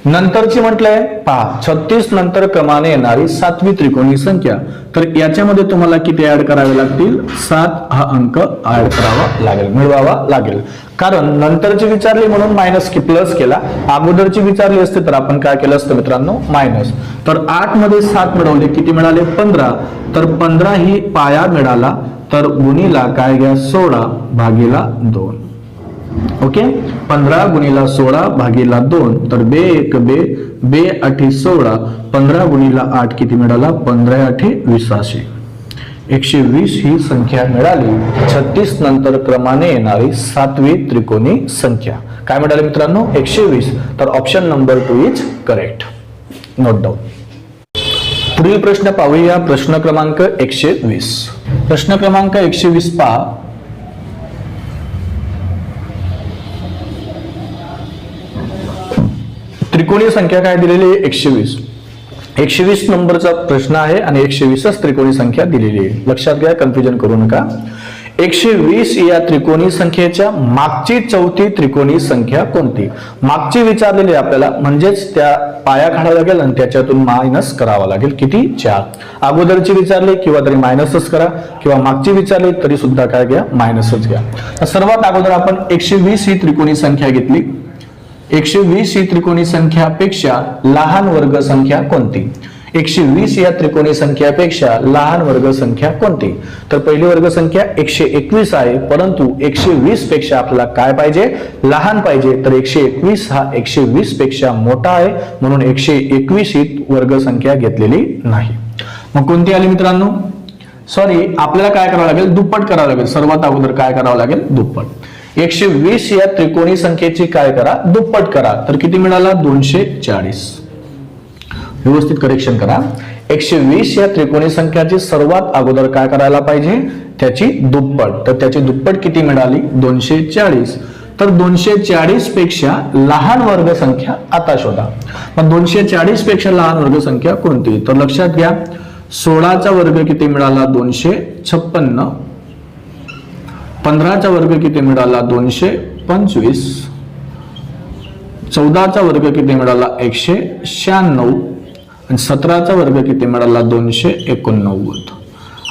नंतरची म्हटलंय पहा, 36 नंतर क्रमाने येणारी 7वी त्रिकोणी संख्या. तर याच्यामध्ये तुम्हाला किती ऍड करावे लागतील? 7 हा अंक ऍड करावा लागेल, मिळवावा लागेल. कारण नंतरची विचारली म्हणून मायनस की प्लस केला. अगोदरची विचारली असते तर आपण काय केलं असतं मित्रांनो? मायनस. तर 8 मध्ये 7 मिळवले किती मिळाले? 15. तर 15 ही पाया मिळाला. तर गुणीला काय घ्या? 16 भागीला 2. ओके, 15 गुणिला 16 भागीला 2. तर बे 8 16. 15 गुणिला 8 किती मिळाला? 15 8 20. 120 ही संख्या मिळाली 36 नंतर क्रमाने येणारी 7वी त्रिकोणी संख्या. काय मिळाले मित्रांनो? 120. तर option number 2 is correct. Note down. पुढील प्रश्न पाहूया. प्रश्न क्रमांक 120. प्रश्न क्रमांक 120 पहा. त्रिकोणी संख्या काय दिलेली आहे? 120. 120 नंबरचा प्रश्न आहे आणि 120च त्रिकोणी संख्या दिलेली आहे. लक्षात घ्या, कन्फ्युजन करू नका. 120 या त्रिकोणी संख्येच्या मागची चौथी त्रिकोणी संख्या कोणती? मागची विचारलेली आपल्याला, म्हणजेच त्या पाया काढावा लागेल आणि त्याच्यातून मायनस करावा लागेल. किती? 4. अगोदरची विचारली किंवा तरी मायनसच करा, किंवा मागची विचारली तरी सुद्धा काय घ्या? मायनसच घ्या. तर सर्वात अगोदर आपण 120 ही त्रिकोणी संख्या घेतली. 120 ही त्रिकोणी संख्यापेक्षा लहान वर्ग संख्या कोणती? 120 या त्रिकोणी संख्यापेक्षा लहान वर्ग संख्या कोणती? तर पहिली वर्ग संख्या 121 आहे, परंतु 120 पेक्षा आपल्याला काय पाहिजे? लहान पाहिजे. तर 121 हा 120 पेक्षा मोठा आहे, म्हणून 121 ही वर्ग संख्या घेतलेली नाही. मग कोणती आली मित्रांनो? सॉरी, आपल्याला काय करावं लागेल? दुप्पट करावं लागेल. सर्वात अगोदर काय करावं लागेल? दुप्पट. 120 या त्रिकोणी संख्येची काय करा? दुप्पट करा. तर किती मिळाला? 240. व्यवस्थित करेक्शन करा. 120 या त्रिकोणी संख्याची सर्वात अगोदर काय करायला पाहिजे? त्याची दुप्पट. तर त्याची दुप्पट किती मिळाली? 240. तर 240 पेक्षा लहान वर्ग संख्या आता शोधा. मग 240 पेक्षा लहान वर्ग संख्या कोणती? तर लक्षात घ्या, 16 चा वर्ग किती मिळाला? 256. 15 चा वर्ग किती मिळाला? 225. 14 चा वर्ग किती मिळाला? 196. आणि 17 चा वर्ग किती मिळाला? 289.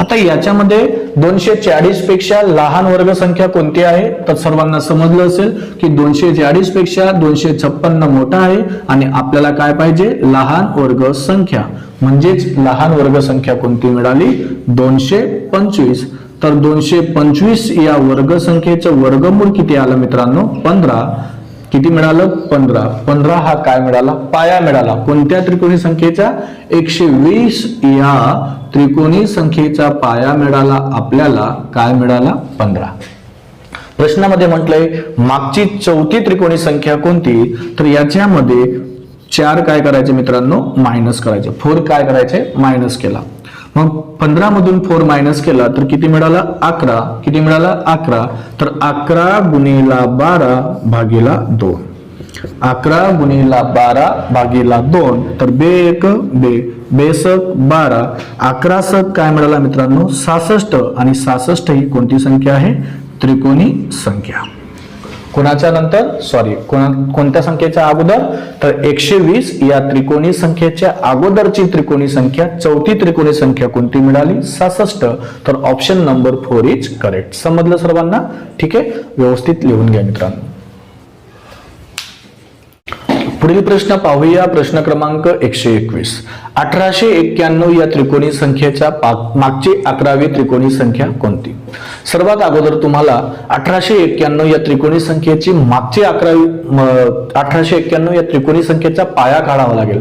आता याच्यामध्ये 240 पेक्षा लहान वर्ग संख्या कोणती आहे? तर सर्वांना समजलं असेल की 240 पेक्षा 256 मोठा आहे, आणि आपल्याला काय पाहिजे? लहान वर्ग संख्या. म्हणजेच लहान वर्ग संख्या कोणती मिळाली? 225. तर 225 या वर्ग संख्येचं वर्गमूळ किती आलं मित्रांनो? 15. किती मिळालं? 15. 15 हा काय मिळाला? पाया मिळाला. कोणत्या त्रिकोणी संख्येचा? 120 या त्रिकोणी संख्येचा पाया मिळाला आपल्याला. काय मिळाला? 15. प्रश्नामध्ये म्हटलंय मागची चौथी त्रिकोणी संख्या कोणती? तर याच्यामध्ये 4 काय करायचे मित्रांनो? मायनस करायचे. 4 काय करायचे? मायनस केला. मग 15 मधून 4 मायनस केला तर किती मिळाला? 11. किती मिळाला? 11. तर 11 गुणिला 12 भागीला 2. 11 गुणिला 12 भागीला 2. तर 1 बे बेसक 12. 11 सक काय मिळाला मित्रांनो? 66. आणि 66 ही कोणती संख्या आहे? त्रिकोणी संख्या. कोणाच्या नंतर? सॉरी, कोणत्या संख्येच्या अगोदर? तर 120 या त्रिकोणी संख्येच्या अगोदरची त्रिकोणी संख्या, चौथी त्रिकोणी संख्या कोणती मिळाली? 66. तर ऑप्शन नंबर 4 इज करेक्ट. समजलं सर्वांना? ठीक आहे, व्यवस्थित लिहून घ्या मित्रांनो. पुढील प्रश्न पाहूया. प्रश्न क्रमांक 121. 1891 या त्रिकोणी संख्येच्या मागची 11वी त्रिकोणी संख्या कोणती? सर्वात अगोदर तुम्हाला 1891 या त्रिकोणी संख्येची मागची 1891 या त्रिकोणी संख्येचा पाया काढावा लागेल.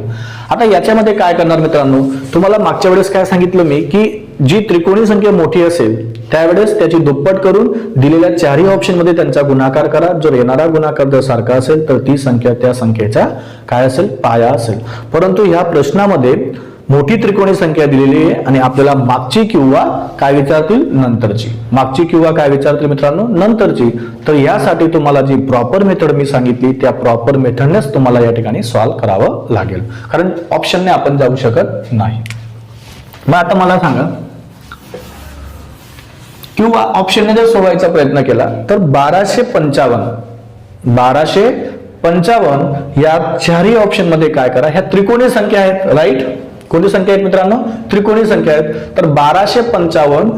आता याच्यामध्ये काय करणार मित्रांनो? तुम्हाला मागच्या वेळेस काय सांगितलं मी की जी त्रिकोणी संख्या मोठी असेल त्यावेळेस त्याची दुप्पट करून दिलेल्या 4ही ऑप्शन मध्ये त्यांचा गुणाकार करा. जर येणारा गुणाकार जर सारखा असेल तर ती संख्या त्या संख्येचा काय असेल? पाया असेल. परंतु ह्या प्रश्नामध्ये मोठी त्रिकोणी संख्या दिलेली आहे आणि आपल्याला मागची किंवा काय विचारतील? नंतरची. मागची किंवा काय विचारतील मित्रांनो? नंतरची. तर यासाठी तुम्हाला जी प्रॉपर मेथड मी सांगितली त्या प्रॉपर मेथडनेच तुम्हाला या ठिकाणी सॉल्व्ह करावं लागेल, कारण ऑप्शनने आपण जाऊ शकत नाही. मग आता मला सांगा, किंवा ऑप्शनने जर सोडवायचा प्रयत्न केला तर 1255 या 4ही ऑप्शन मध्ये काय करा? ह्या त्रिकोणी संख्या आहेत, राईट? कोणती संख्या आहेत मित्रांनो? त्रिकोणी संख्या आहेत. तर 1255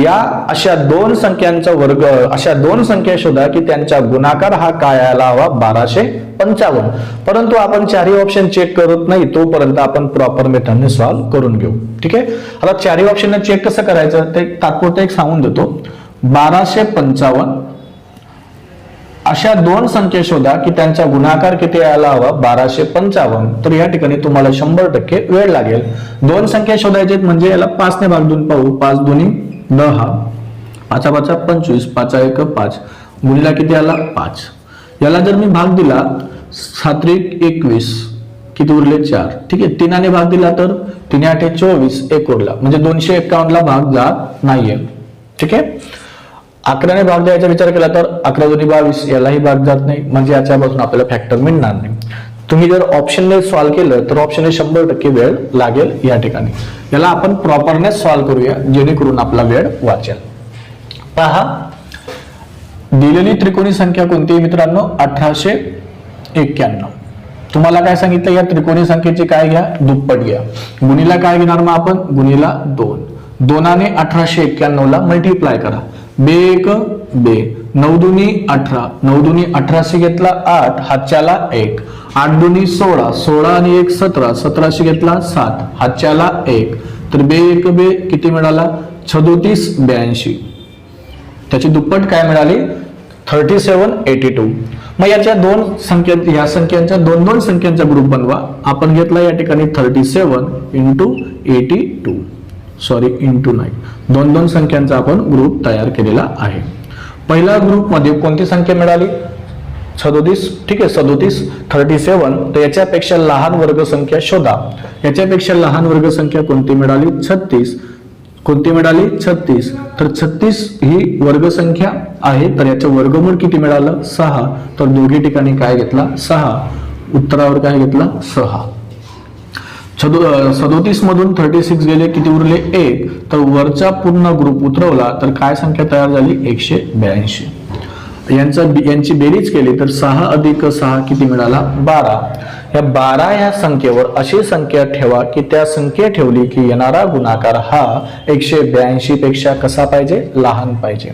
या अशा दोन संख्यांचा वर्ग, अशा दोन संख्या शोधा की त्यांचा गुणाकार हा काय आला हवा? 1255. परंतु आपण 4ही ऑप्शन चेक करत नाही तोपर्यंत आपण प्रॉपर मेथडने सॉल्व्ह करून घेऊ. ठीक आहे. आता 4ही ऑप्शन चेक कसं करायचं ते तात्पुरतं एक सांगून देतो. 1255 अशा दोन संख्या शोधा की त्यांचा गुणाकार किती यायला हवा? 1255. तर या ठिकाणी तुम्हाला 100% वेळ लागेल. दोन संख्या शोधायचे म्हणजे याला 5 ने भाग देऊन पाहू. 5 दुनी 10, 5 5 25, 5 1 5, गुणिला किती आला? 5. याला जर मी भाग दिला 7 1 21, किती उरले? 4. ठीक आहे. 3 ने भाग दिला तर 3 8 24, 1 उरला, म्हणजे 251 ला भाग जात नाहीये. ठीक आहे. 11 ने भाग द्यायचा विचार केला तर 11 2 22, यालाही भाग जात नाही, म्हणजे याच्यापासून आपल्याला फॅक्टर मिळणार नाही. तुम्ही जर ऑप्शनने सॉल्व्ह केलं तर ऑप्शनने 100% वेळ लागेल या ठिकाणी. याला आपण प्रॉपरने सॉल्व्ह करूया जेणेकरून आपला वेळ वाचेल. पहा दिलेली त्रिकोणी संख्या कोणती आहे मित्रांनो 1891. तुम्हाला काय सांगितलं या त्रिकोणी संख्येची काय घ्या दुप्पट घ्या. गुणीला काय घेणार मग आपण गुणीला 2. 2ने 1891 ला मल्टिप्लाय करा. बे एक बे 9 दुनी 18 9 दुनी 18 घेतला 8 हातच्याला 1 8 दुनी 16 16 आणि 1 17 17 घेतला 7 हातच्याला 1 तर बे एक बे किती मिळाला 37 82. त्याची दुप्पट काय मिळाली 3782. मग याच्या दोन संख्या या संख्यांच्या दोन संख्यांचा ग्रुप बनवा. आपण घेतला या ठिकाणी 37 इंटू 82 सॉरी इंटू 9 दोन संख्यांचा आपण ग्रुप तयार केलेला आहे. पहिल्या ग्रुप मध्ये कोणती संख्या मिळाली 37. ठीक आहे 37 37. तर याच्यापेक्षा लहान वर्ग संख्या शोधा. याच्यापेक्षा लहान वर्ग संख्या कोणती मिळाली 36. कोणती मिळाली 36. तर 36 ही वर्ग संख्या आहे तर याचं वर्गमूळ किती मिळालं 6. तर दोघी ठिकाणी काय घेतला 6. उत्तरावर काय घेतला 6. 37 मधून 36 गेले किती उरले 1. तर वरचा पूर्ण ग्रुप उतरवला तर काय संख्या तयार झाली 182. यांची बेरीज केली तर 6 अधिक 6 किती मिळाला 12. या 12 या संख्येवर अशी संख्या ठेवा की त्या संख्या ठेवली की येणारा गुणाकार हा 182 पेक्षा कसा पाहिजे लहान पाहिजे.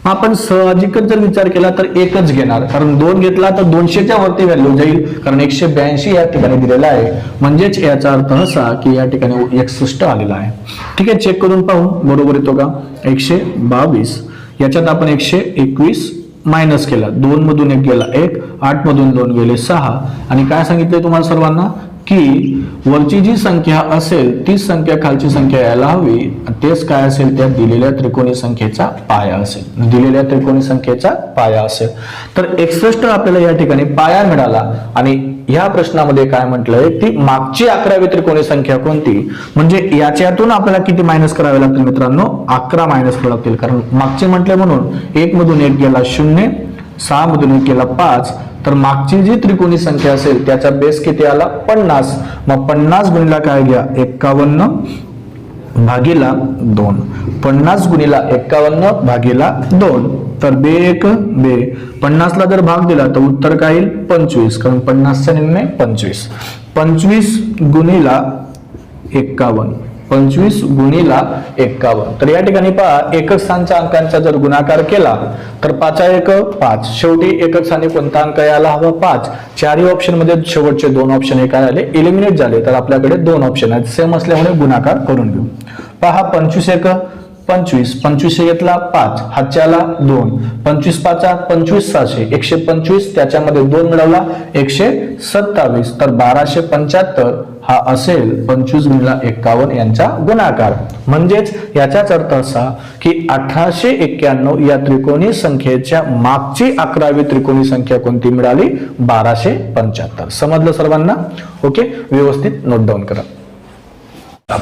मग आपण साहजिकच जर विचार केला तर एकच घेणार कारण 2 घेतला तर 200च्या वरती व्हॅल्यू जाईल कारण 182 या ठिकाणी दिलेला आहे. म्हणजेच याचा अर्थ असा की या ठिकाणी 61 आलेला आहे. ठीक आहे चेक करून पाहू बरोबर येतो का 122. याच्यात आपण 121 मायनस केला 2 मधून 1 गेला 1 8 मधून 2 गेले 6 आणि काय सांगितलंय तुम्हाला सर्वांना की वरची जी संख्या असेल तीच संख्या खालची संख्या यायला हवी. तेच काय असेल त्या दिलेल्या त्रिकोणी संख्येचा पाया असेल. दिलेल्या त्रिकोणी संख्येचा पाया असेल तर 61 आपल्याला या ठिकाणी पाया मिळाला. आणि या प्रश्नामध्ये काय म्हटलंय ती मागची 11वी त्रिकोणी संख्या कोणती म्हणजे याच्यातून आपल्याला किती मायनस करावे लागतील मित्रांनो 11 मायनस करावे लागतील कारण मागचे म्हटले म्हणून 1 मधून 1 गेला 0 6 मधून 1 गेला 5. तर मागची जी त्रिकोणी संख्या असेल त्याचा बेस किती आला 50. मग 50 गुणिला काय घ्या 51 भागीला 2. 50 गुणिला 51 भागीला 2. तर बे एक बे 50 ला जर भाग दिला तर उत्तर काय येईल 25 कारण 50च्या निम्मे 25. 25 गुणिला 51 25 गुणिला 51. तर या ठिकाणी पहा एकक स्थानच्या अंकांचा जर गुणाकार केला तर 5 1 5. शेवटी एकक स्थानी कोणता अंक यायला हवा 5. चारही ऑप्शन मध्ये शेवटचे 2 ऑप्शन हे काय आले एलिमिनेट झाले तर आपल्याकडे 2 ऑप्शन आहेत सेम असल्यामुळे गुणाकार करून घेऊ. पहा 25 1 25 25 घेतला 5 हातच्याला 2 25 5 25 600 125 त्याच्यामध्ये 2 मिळवला 127. तर 1275 हा असेल 25 गुणिला 51 यांचा गुणाकार. म्हणजेच याचाच अर्थ असा की 1891 या त्रिकोणी संख्येच्या मागची 11वी त्रिकोणी संख्या कोणती मिळाली 1275. समजलं सर्वांना ओके व्यवस्थित नोट डाऊन करा.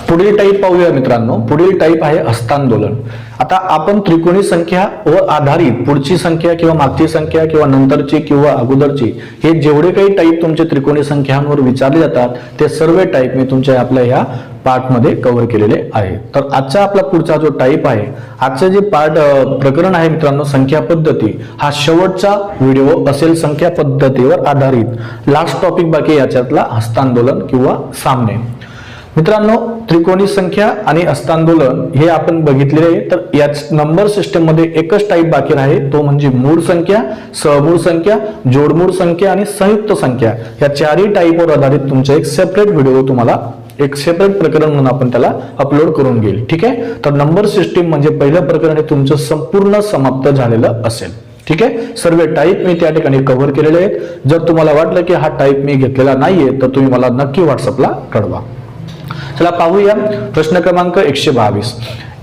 पुढील टाईप पाहूया मित्रांनो. पुढील टाईप आहे हस्तांदोलन. आता आपण त्रिकोणी संख्या व आधारित पुढची संख्या किंवा मागची संख्या किंवा नंतरची किंवा अगोदरची हे जेवढे काही टाईप तुमचे त्रिकोणी संख्यांवर विचारले जातात ते सर्व टाईप मी तुमच्या आपल्या ह्या पार्ट मध्ये कव्हर केलेले आहे. तर आजचा आपला पुढचा जो टाईप आहे आजचं जे प्रकरण आहे मित्रांनो संख्या पद्धती हा शेवटचा व्हिडिओ असेल संख्या पद्धतीवर आधारित. लास्ट टॉपिक बाकी याच्यातला हस्तांदोलन किंवा सामने. मित्रांनो त्रिकोणी संख्या आणि हस्तांदोलन हे आपण बघितलेले आहे. तर याच नंबर सिस्टम मध्ये एकच टाईप बाकी आहे तो म्हणजे मूळ संख्या सहमूळ संख्या जोडमूळ संख्या आणि संयुक्त संख्या. या चारही टाईपवर आधारित तुमचा एक सेपरेट व्हिडिओ तुम्हाला एक सेपरेट प्रकरण म्हणून आपण त्याला अपलोड करून घेईल. ठीक आहे. तर नंबर सिस्टीम म्हणजे पहिलं प्रकरण हे तुमचं संपूर्ण समाप्त झालेलं असेल. ठीक आहे. सर्व टाईप मी त्या ठिकाणी कव्हर केलेले आहेत. जर तुम्हाला वाटलं की हा टाईप मी घेतलेला नाहीये तर तुम्ही मला नक्की व्हॉट्सअपला कळवा. चला पाहूया प्रश्न क्रमांक 122.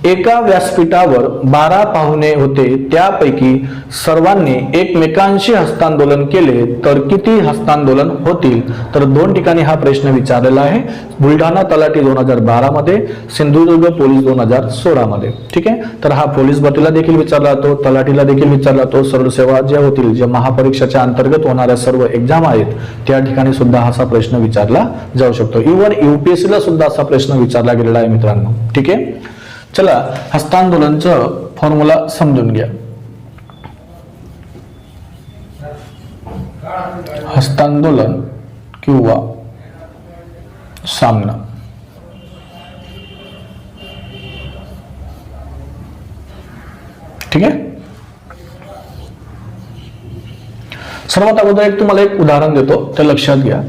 एका व्यासपीठावर 12 पाहुणे होते त्यापैकी सर्वांनी एकमेकांशी हस्तांदोलन केले तर किती हस्तांदोलन होतील. तर 2 ठिकाणी हा प्रश्न विचारलेला आहे. बुलढाणा तलाठी 2012 मध्ये सिंधुदुर्ग पोलीस 2016 मध्ये. ठीक आहे. तर हा पोलीस भरतीला देखील विचारला जातो तलाठीला देखील विचारला जातो. सर्व सेवा ज्या होतील ज्या महापरीक्षेच्या अंतर्गत होणाऱ्या सर्व एक्झाम आहेत त्या ठिकाणी सुद्धा असा प्रश्न विचारला जाऊ शकतो. इव्हन UPSC ला सुद्धा असा प्रश्न विचारला गेलेला आहे मित्रांनो. ठीक आहे. चला हस्तांदोलनचं फॉर्म्युला समजून घ्या. हस्तांदोलन किंवा सामना. ठीक आहे. सर्वात अगोदर तुम्हाला एक उदाहरण देतो, ते लक्षात घ्या.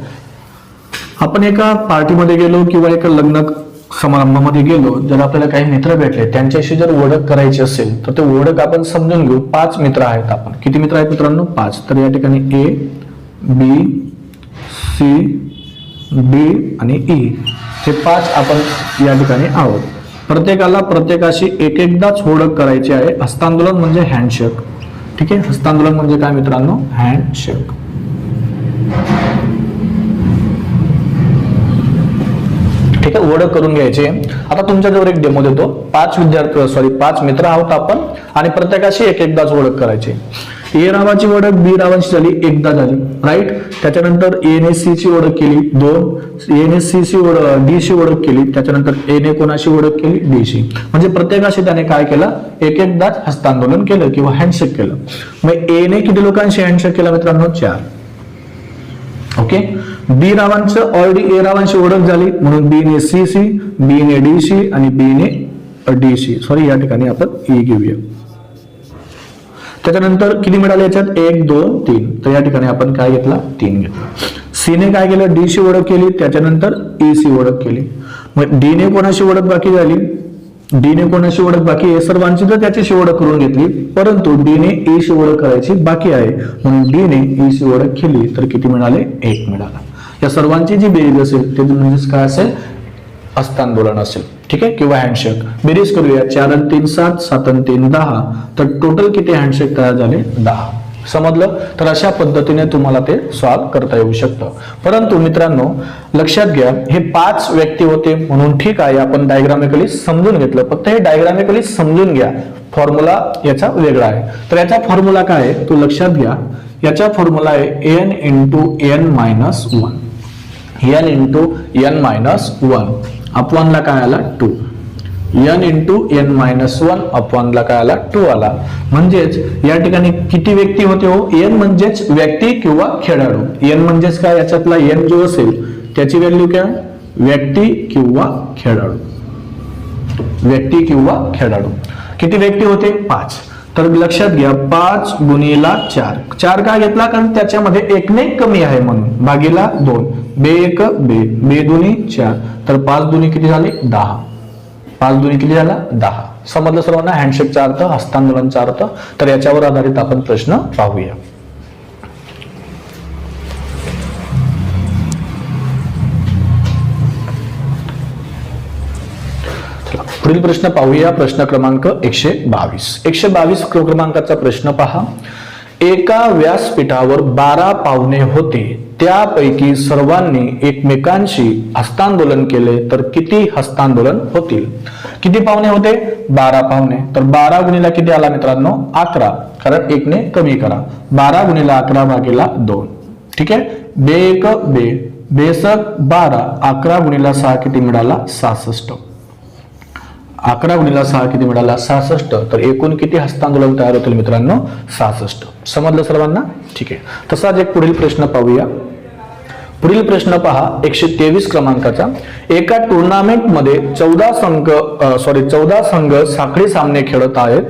आपण एका पार्टीमध्ये गेलो किंवा एका लग्न समारंभामध्ये गेलो, जर आपल्याला काही मित्र भेटले, त्यांच्याशी जर ओळख करायची असेल तर ते ओळख आपण समजून घेऊ. 5 मित्र आहेत. आपण किती मित्र आहेत मित्रांनो? 5. तर या ठिकाणी ए, बी, सी, डी आणि ई हे 5 आपण या ठिकाणी आहोत. प्रत्येकाला प्रत्येकाशी एक एकदाच ओळख करायची आहे. हस्तांदोलन म्हणजे हँडशेक. ठीक आहे. हस्तांदोलन म्हणजे काय मित्रांनो? हँडशेक. ठीक आहे. ओळख करून घ्यायची. आता तुमच्याजवळ एक डेमो देतो. 5 मित्र आहोत आपण आणि प्रत्येकाशी एक एकदाच ओळख करायची. ए नावाची ओळख बी नावाची झाली, एकदा झाली, राईट. त्याच्यानंतर ए ने सी ची ओळख केली, 2. ए ने सी ची डी ची ओळख केली, त्याच्यानंतर ए ने कोणाशी ओळख केली? डी शी. म्हणजे प्रत्येकाशी त्याने काय केलं? एक एकदाच हस्तांदोलन केलं किंवा हँडशेक केलं. मग ए ने किती लोकांशी हँडशेक केला मित्रांनो? 4. ओके. बी रावांचं ऑलरेडी ए रावांशी ओळख झाली म्हणून बी ने सी शी, बी ने डी शी आणि बी ने डी शी. सॉरी, या ठिकाणी आपण ई घेऊया. त्याच्यानंतर किती मिळाले याच्यात? 1, 2, 3. तर या ठिकाणी आपण काय घेतला? 3 घेतला. सी ने काय केलं? डी शी ओळख केली, त्याच्यानंतर ई शी ओळख केली. मग डी ने कोणाशी ओळख बाकी झाली? डी ने कोणाशी ओळख बाकी आहे? सर्वांची तर त्याच्याशी ओळख करून घेतली, परंतु डी ने ई शी ओळख करायची बाकी आहे म्हणून डी ने ई शी ओळख केली. तर किती मिळाले? 1 मिळाला. या सर्वांची जी बेरीज असेल ते म्हणजे काय असेल? हस्तांदोलन असेल. ठीक आहे. किंवा हँडशेक. बेरीज करूया. 4 आणि 3 7, 7 आणि 3 10. तर टोटल किती हँडशेक तयार झाले? 10. समजलं? तर अशा पद्धतीने तुम्हाला ते सॉल्व्ह करता येऊ शकतं. परंतु मित्रांनो लक्षात घ्या, हे 5 व्यक्ती होते म्हणून ठीक आहे, आपण डायग्रामिकली समजून घेतलं. फक्त हे डायग्रामिकली समजून घ्या. फॉर्म्युला याचा वेगळा आहे. तर याचा फॉर्म्युला काय आहे तो लक्षात घ्या. याचा फॉर्म्युला आहे n × n-1. n × n-1 upon ला काय आला? 2. n × n-1 अपॉन ला काय आला? 2 आला. म्हणजेच या ठिकाणी किती व्यक्ती होते हो? n म्हणजेच व्यक्ती किंवा खेळाडू. n म्हणजेच काय? याच्यातला n जो असेल त्याची व्हॅल्यू काय? व्यक्ती किंवा खेळाडू. व्यक्ती किंवा खेळाडू. किती व्यक्ती होते? 5. तर लक्षात घ्या 5 × 4. 4 का घेतला? कारण त्याच्यामध्ये 1 ने कमी आहे म्हणून. भागीला 2. बे 1 बे, बे 2 4. तर 5 2 किती झाले? 10. 5 2 किती झाला? 10. समजलं सर्वांना? हँडशेकचा अर्थ, हस्तांदोलनचा अर्थ. तर याच्यावर आधारित आपण प्रश्न पाहूया. पुढील प्रश्न पाहूया. प्रश्न क्रमांक 122. 122 क्रमांकाचा प्रश्न पहा. एका व्यासपीठावर 12 पाहुणे होते. त्यापैकी सर्वांनी एकमेकांशी हस्तांदोलन केले तर किती हस्तांदोलन होतील? किती पाहुणे होते? 12 पाहुणे. तर 12 गुणिला किती आला मित्रांनो? 11. कारण 1 ने कमी करा. 12 गुणिला 11 भागीला 2. ठीक आहे. बे 1 बे, बेसक 12. 11 गुणिला 6 किती मिळाला? 66. 11 गुणिला 6 किती मिळाला? 66. तर एकूण किती हस्तांदोलन तयार होतील मित्रांनो? 66. समजलं सर्वांना? ठीक आहे. तसाच एक पुढील प्रश्न पाहूया. पुढील प्रश्न पहा 123 क्रमांकाचा. एका टुर्नामेंट मध्ये 14 संघ साखळी सामने खेळत आहेत.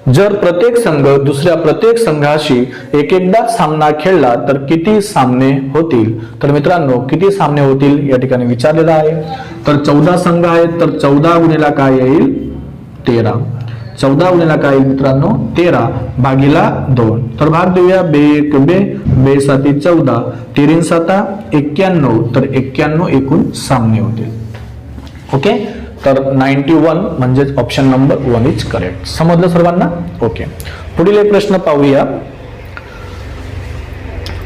जर प्रत्येक संघ दुसऱ्या प्रत्येक संघाशी एक एकदा सामना खेळला तर किती सामने होतील? तर मित्रांनो किती सामने होतील या ठिकाणी विचारलेलं आहे. तर 14 संघ आहेत. तर 14 गुणिला काय येईल? 13. 14 गुणिला काय येईल मित्रांनो? 13 भागीला 2. तर भाग देऊया. बे 1 बे, बे 7 14, 13 7 91. तर 91 एकूण सामने होतील. ओके. तर 91 म्हणजे ऑप्शन नंबर 1 इज करेक्ट. समजलं सर्वांना? ओके. पुढील एक प्रश्न पाहूया.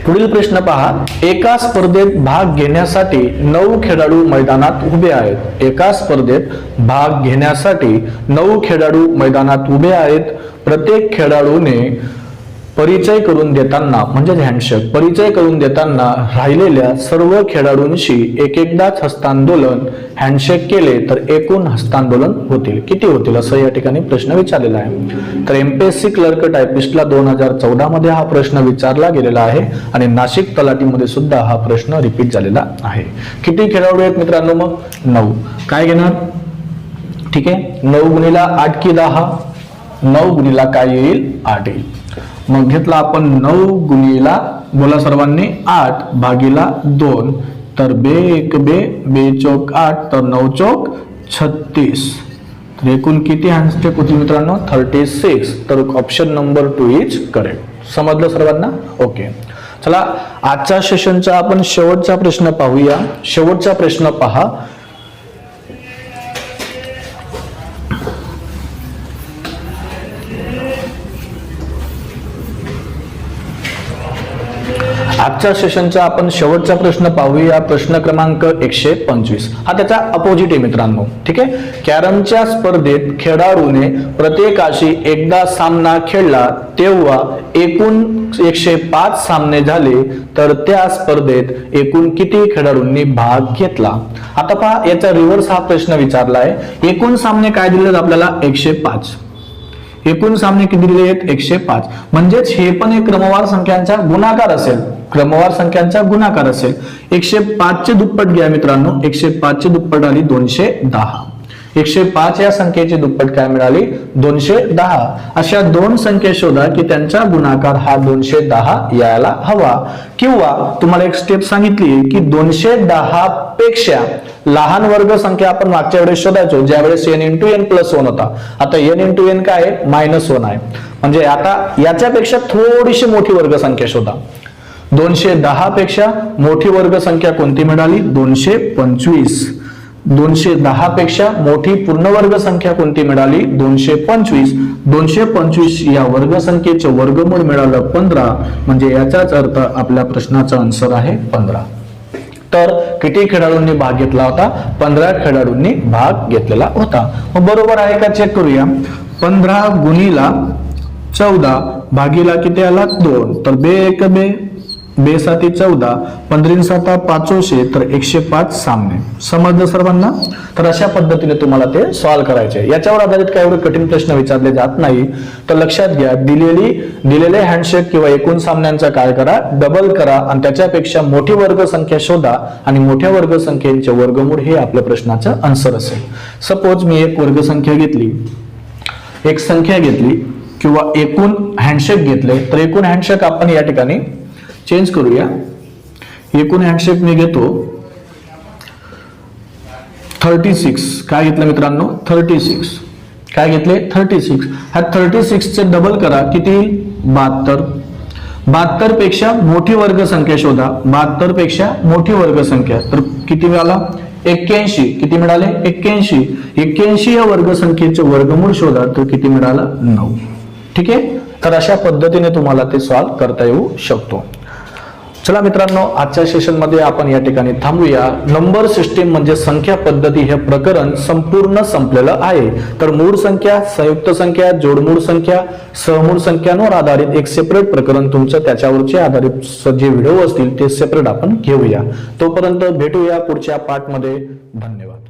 पुढील प्रश्न पहा. एका स्पर्धेत भाग घेण्यासाठी 9 खेळाडू मैदानात उभे आहेत. एका स्पर्धेत भाग घेण्यासाठी 9 खेळाडू मैदानात उभे आहेत. प्रत्येक खेळाडूने परिचय करून देताना म्हणजेच हँडशेक परिचय करून देताना राहिलेल्या सर्व खेळाडूंशी एक एकदाच हस्तांदोलन हँडशेक केले तर एकूण हस्तांदोलन होतील किती होतील असं या ठिकाणी प्रश्न विचारलेला आहे. तर एमपीएससी क्लर्क टायपिस्टला 2014 मध्ये हा प्रश्न विचारला गेलेला आहे आणि नाशिक तलाठीमध्ये सुद्धा हा प्रश्न रिपीट झालेला आहे. किती खेळाडू आहेत मित्रांनो? मग 9. काय घेणार? ठीक आहे, 9 गुणिला 8 की 10, 9 गुणिला काय येईल? 8 येईल. मग घेतला आपण 9 गुणिला बोला सर्वांनी 8 भागीला 2 तर 2 1 2 2 चौक 8 तर 9 चौक 36 तर एकूण किती हँडशेक होतील मित्रांनो? 36. तर ऑप्शन नंबर 2 इज करेक्ट. समजलं सर्वांना? ओके. चला आजच्या सेशनचा आपण शेवटचा प्रश्न पाहूया. शेवटचा प्रश्न पहा. आजच्या सेशनचा आपण शेवटचा प्रश्न पाहूया. प्रश्न क्रमांक 125. हा त्याचा अपोजिट आहे मित्रांनो. ठीक आहे, कॅरमच्या स्पर्धेत खेळाडूने प्रत्येकाशी एकदा सामना खेळला तेव्हा एकूण 105 सामने झाले तर त्या स्पर्धेत एकूण किती खेळाडूंनी भाग घेतला? आता पहा, याचा रिव्हर्स हा प्रश्न विचारला आहे. एकूण सामने काय दिले आपल्याला? 105. एकूण सामने किती दिले आहेत? 105. म्हणजेच हे पण एक क्रमवार संख्यांचा गुणाकार असेल. क्रमवार संख्यांचा गुणाकार असेल. 105 चे दुप्पट घ्या मित्रांनो. 105 ची दुप्पट आली 210. 105 या संख्येची दुप्पट काय मिळाली? 210. अशा दोन संख्या शोधा की त्यांचा गुणाकार हा 210 यायला हवा. किंवा तुम्हाला एक स्टेप सांगितली की 210 पेक्षा लहान वर्ग संख्या आपण मागच्या वेळेस शोधायचो ज्या वेळेस n × n + 1 होता. आता n × n काय आहे? -1 आहे. म्हणजे आता याच्यापेक्षा थोडीशी मोठी वर्ग संख्या शोधा. 210 पेक्षा मोठी वर्ग संख्या कोणती मिळाली? 225. 210 पेक्षा मोठी पूर्ण वर्ग संख्या कोणती मिळाली? 225. 225 या वर्ग संख्येचे वर्गमूळ मिळालं 15. म्हणजे याचाच अर्थ आपल्या प्रश्नाचा आन्सर आहे 15. तर किती खेळाडूंनी भाग घेतला होता? 15 खेळाडूंनी भाग घेतलेला होता. मग बरोबर आहे का चेक करूया. 15 गुणिला 14 भागीला किती आला? 2 तर 2 1 2 2 7 14 15 7 500 तर 105 सामने. समजलं सर्वांना? तर अशा पद्धतीने तुम्हाला ते सॉल्व्ह करायचे. याच्यावर आधारित काही एवढे कठीण प्रश्न विचारले जात नाही. तर लक्षात घ्या, दिलेले हँडशेक किंवा एकूण सामन्यांचा काय करा? डबल करा आणि त्याच्यापेक्षा मोठी वर्ग संख्या शोधा आणि मोठ्या वर्ग संख्येचे वर्गमूळ हे आपल्या प्रश्नाचं आन्सर असेल. सपोज मी एक वर्ग संख्या घेतली, एक संख्या घेतली किंवा एकूण हँडशेक घेतले तर एकूण हँडशेक आपण या ठिकाणी चेंज करूया. एकूण हँडशेक मी घेतो 36. काय घेतलं मित्रांनो? 36. काय घेतले? 36. हा 36 चे डबल करा किती? 72. 72 पेक्षा मोठी वर्ग संख्या शोधा. 72 पेक्षा मोठी वर्ग संख्या तर किती मिळाला? 81. किती मिळाले? 81. 81 या वर्ग संख्येचे वर्गमूळ शोधा तर किती मिळाला? 9. ठीक आहे, तर अशा पद्धतीने तुम्हाला ते सॉल्व्ह करता येऊ शकतो. चला मित्रांनो, आजच्या सेशन मध्ये आपण या ठिकाणी थांबूया. नंबर सिस्टीम म्हणजे संख्या पद्धती हे प्रकरण संपूर्ण संपलेलं आहे. तर मूळ संख्या, संयुक्त संख्या, जोडमूळ संख्या, सहमूळ संख्यांवर आधारित एक सेपरेट प्रकरण तुमचं त्याच्यावरचे आधारित जे व्हिडिओ असतील ते सेपरेट आपण घेऊया. तोपर्यंत भेटूया पुढच्या पार्ट मध्ये. धन्यवाद.